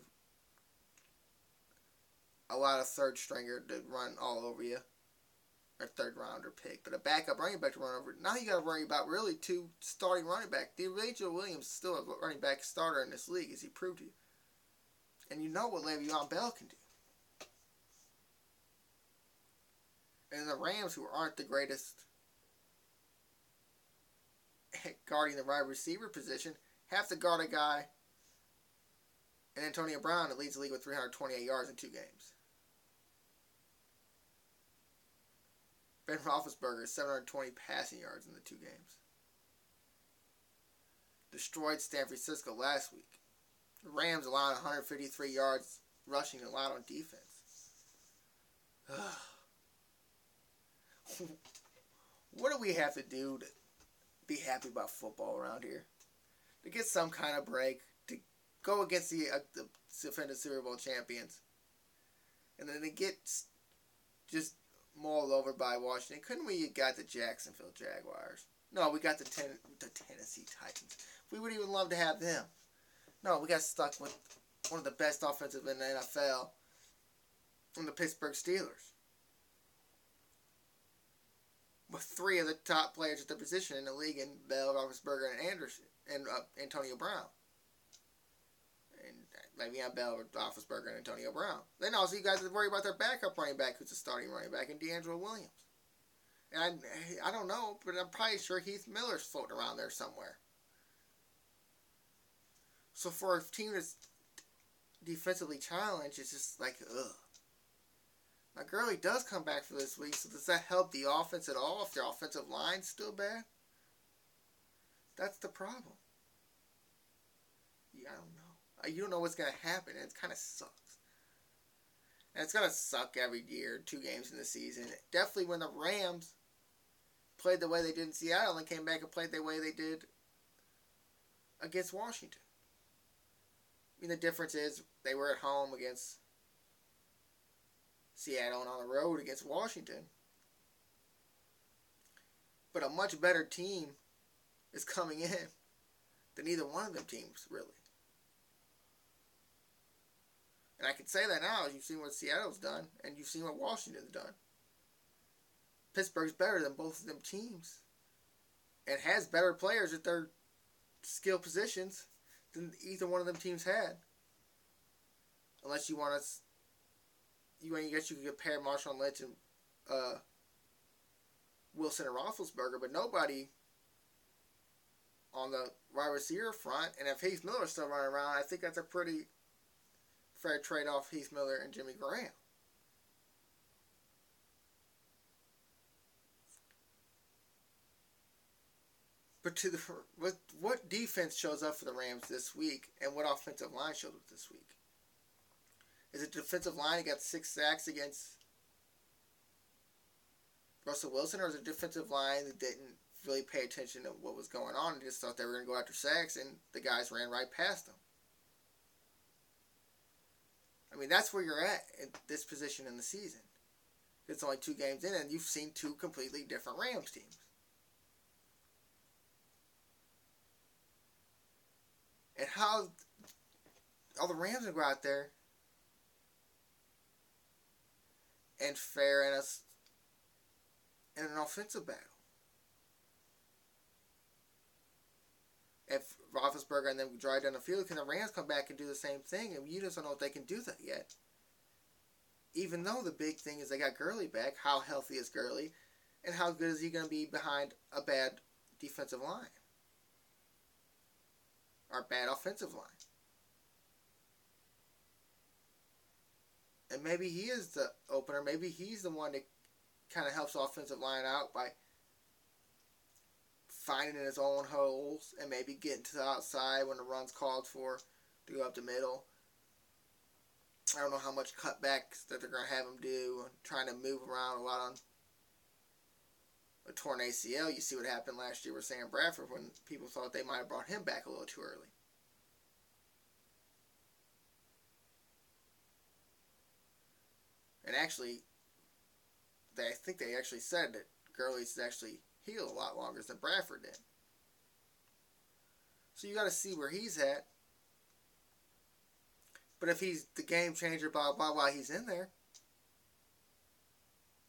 a lot of third stringer to run all over you, or third rounder pick, but a backup running back to run over. Now you got to worry about really 2 starting running back. D'Angelo Williams is still a running back starter in this league, as he proved to you. And you know what Le'Veon Bell can do. And the Rams, who aren't the greatest at guarding the wide receiver position, have to guard a guy in Antonio Brown that leads the league with 328 yards in 2 games. Ben Roethlisberger, 720 passing yards in the 2 games. Destroyed San Francisco last week. The Rams allowed 153 yards rushing and allowed on defense. What do we have to do to be happy about football around here? To get some kind of break, to go against the defending Super Bowl champions, and then to get just mauled over by Washington. Couldn't we have got the Jacksonville Jaguars? No, we got the Tennessee Titans. We would even love to have them. No, we got stuck with one of the best offensive in the NFL, and the Pittsburgh Steelers, with 3 of the top players at the position in the league in Bell, Roethlisberger, and Anderson, and Antonio Brown. And Le'Veon Bell, Roethlisberger, and Antonio Brown. Then also you guys have to worry about their backup running back, who's a starting running back, and D'Angelo Williams. And I don't know, but I'm probably sure Heath Miller's floating around there somewhere. So for a team that's defensively challenged, it's just like, ugh. Now Gurley does come back for this week, so does that help the offense at all if their offensive line's still bad? That's the problem. Yeah, I don't know. You don't know what's going to happen, and it kind of sucks. And it's going to suck every year, 2 games in the season. Definitely when the Rams played the way they did in Seattle and came back and played the way they did against Washington. I mean, the difference is they were at home against Seattle and on the road against Washington. But a much better team is coming in than either one of them teams, really. And I can say that now, as you've seen what Seattle's done, and you've seen what Washington's done. Pittsburgh's better than both of them teams, and has better players at their skill positions than either one of them teams had. Unless you want to, I guess you could compare Marshawn Lynch and Wilson and Roethlisberger, but nobody on the wide receiver front. And if Heath Miller's still running around, I think that's a pretty fair trade-off, Heath Miller and Jimmy Graham. But what defense shows up for the Rams this week, and what offensive line showed up this week? Is it defensive line that got 6 sacks against Russell Wilson, or was it a defensive line that didn't really pay attention to what was going on and just thought they were going to go after sacks, and the guys ran right past them? I mean, that's where you're at this position in the season. It's only 2 games in, and you've seen 2 completely different Rams teams. And how all the Rams would go out there and fare in us in an offensive battle. If Roethlisberger and them drive down the field, can the Rams come back and do the same thing? And you just don't know if they can do that yet. Even though the big thing is they got Gurley back, how healthy is Gurley? And how good is he going to be behind a bad defensive line? Or bad offensive line? And maybe he is the opener. Maybe he's the one that kind of helps the offensive line out by finding his own holes and maybe getting to the outside when the run's called for to go up the middle. I don't know how much cutbacks that they're going to have him do, trying to move around a lot on a torn ACL. You see what happened last year with Sam Bradford when people thought they might have brought him back a little too early. And actually, I think they actually said that Gurley's actually healed a lot longer than Bradford did. So you got to see where he's at. But if he's the game changer, blah, blah, while he's in there,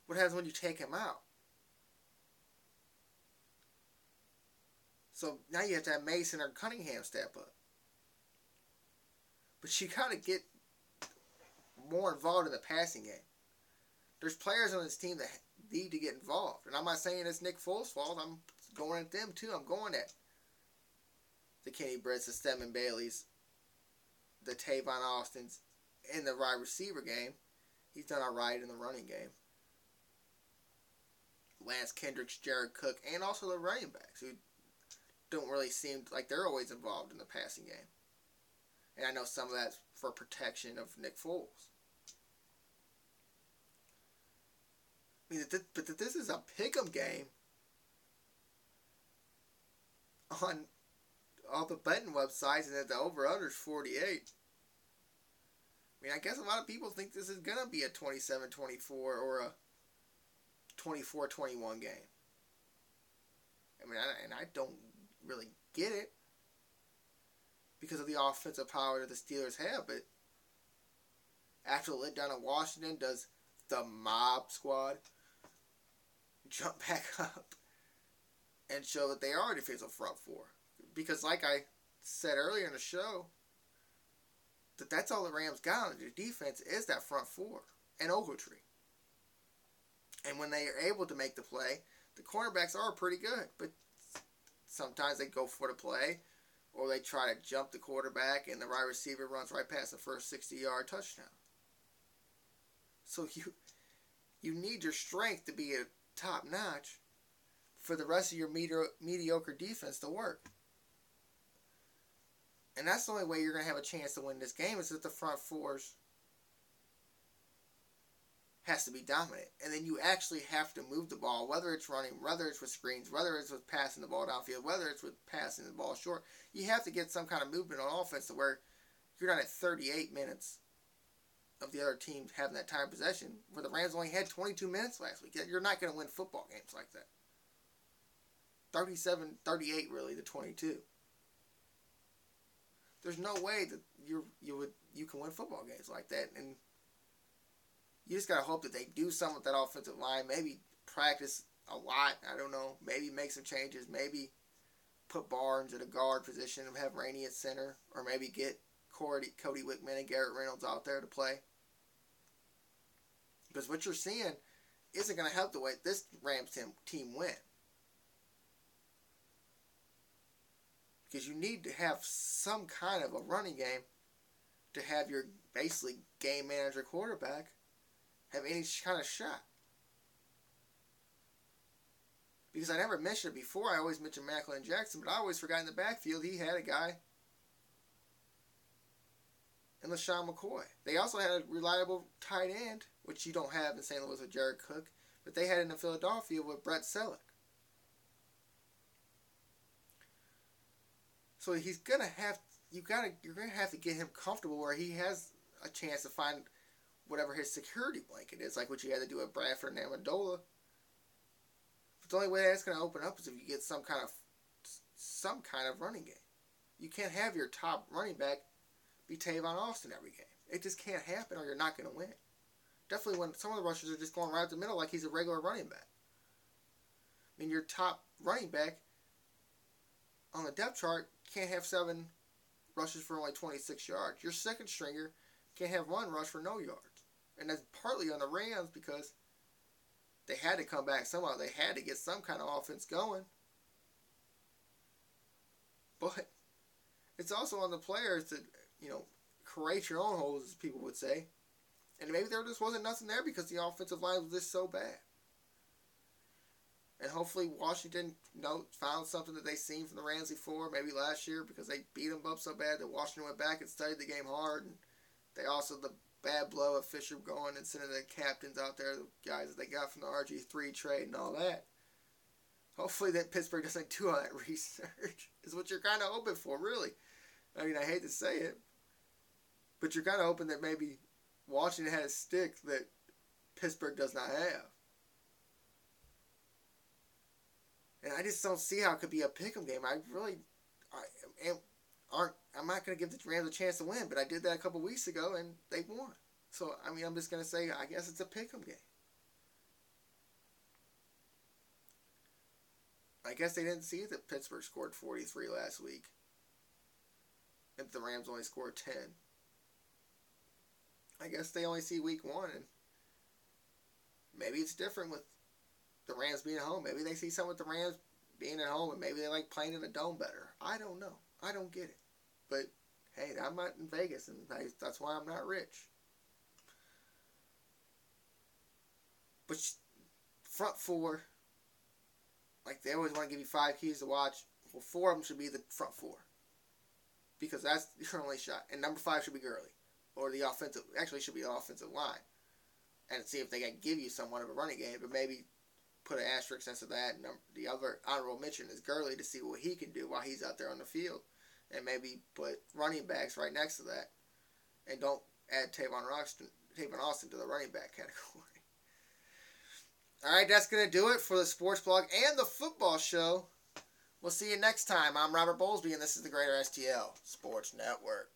what happens when you take him out? So now you have to have Mason or Cunningham step up. But you got to get more involved in the passing game. There's players on this team that need to get involved. And I'm not saying it's Nick Foles' fault. I'm going at them too. I'm going at the Kenny Britts, the Stedman Baileys, the Tavon Austins in the wide receiver game. He's done all right in the running game. Lance Kendricks, Jared Cook, and also the running backs who don't really seem like they're always involved in the passing game. And I know some of that's for protection of Nick Foles. I mean, but this is a pick'em game on all the betting websites, and that the over-under is 48. I mean, I guess a lot of people think this is going to be a 27-24 or a 24-21 game. I mean, I don't really get it because of the offensive power that the Steelers have, but after the letdown in Washington, does the mob squad jump back up and show that they are a defensive front four? Because like I said earlier in the show, that's all the Rams got on their defense is that front four and Ogletree. And when they are able to make the play, the cornerbacks are pretty good. But sometimes they go for the play, or they try to jump the quarterback, and the wide receiver runs right past the first 60-yard touchdown. So you need your strength to be a top notch for the rest of your mediocre defense to work. And that's the only way you're going to have a chance to win this game is if the front fours has to be dominant. And then you actually have to move the ball, whether it's running, whether it's with screens, whether it's with passing the ball downfield, whether it's with passing the ball short. You have to get some kind of movement on offense to where you're not at 38 minutes of the other team having that time possession, where the Rams only had 22 minutes last week. You're not going to win football games like that. 37-38 really to 22. There's no way that you can win football games like that, and you just gotta hope that they do something with that offensive line. Maybe practice a lot. I don't know. Maybe make some changes. Maybe put Barnes at a guard position and have Rainey at center, or maybe get Cody Wickman and Garrett Reynolds out there to play. Because what you're seeing isn't gonna help the way this Rams team win. Because you need to have some kind of a running game to have your basically game manager quarterback have any kind of shot. Because I never mentioned it before. I always mentioned Macklin and Jackson, but I always forgot in the backfield he had a guy in LaShawn McCoy. They also had a reliable tight end, which you don't have in St. Louis with Jared Cook. that they had in Philadelphia with Brett Selleck. So he's gonna have you're gonna have to get him comfortable where he has a chance to find whatever his security blanket is, like what you had to do at Bradford and Amendola. But the only way that's gonna open up is if you get some kind of running game. You can't have your top running back be Tavon Austin every game. It just can't happen, or you're not gonna win. Definitely when some of the rushers are just going right up the middle like he's a regular running back. I mean, your top running back on the depth chart can't have 7 rushes for only 26 yards. Your second stringer can't have 1 rush for no yards. And that's partly on the Rams because they had to come back somehow. They had to get some kind of offense going. But it's also on the players to, create your own holes, as people would say. And maybe there just wasn't nothing there because the offensive line was just so bad. And hopefully Washington, found something that they seen from the Rams before, maybe last year, because they beat them up so bad that Washington went back and studied the game hard. And they also, the bad blow of Fisher going and sending the captains out there, the guys that they got from the RG3 trade and all that. Hopefully that Pittsburgh doesn't do all that research, is what you're kind of hoping for, really. I mean, I hate to say it, but you're kind of hoping that maybe Washington had a stick that Pittsburgh does not have. And I just don't see how it could be a pick'em game. I'm not going to give the Rams a chance to win, but I did that a couple weeks ago and they won. So, I mean, I'm just going to say, I guess it's a pick'em game. I guess they didn't see that Pittsburgh scored 43 last week. And the Rams only scored 10. I guess they only see week 1, and maybe it's different with the Rams being at home. Maybe they see something with the Rams being at home, and maybe they like playing in a dome better. I don't know. I don't get it. But, hey, I'm not in Vegas, and that's why I'm not rich. But front 4, like they always want to give you 5 keys to watch. Well, 4 of them should be the front 4. Because that's your only shot. And number 5 should be Gurley. Or the offensive, actually should be the offensive line. And see if they can give you somewhat of a running game, but maybe put an asterisk next to that. And the other honorable mention is Gurley to see what he can do while he's out there on the field. And maybe put running backs right next to that. And don't add Tavon Austin to the running back category. Alright, that's going to do it for the sports blog and the football show. We'll see you next time. I'm Robert Bowlesby, and this is the Greater STL Sports Network.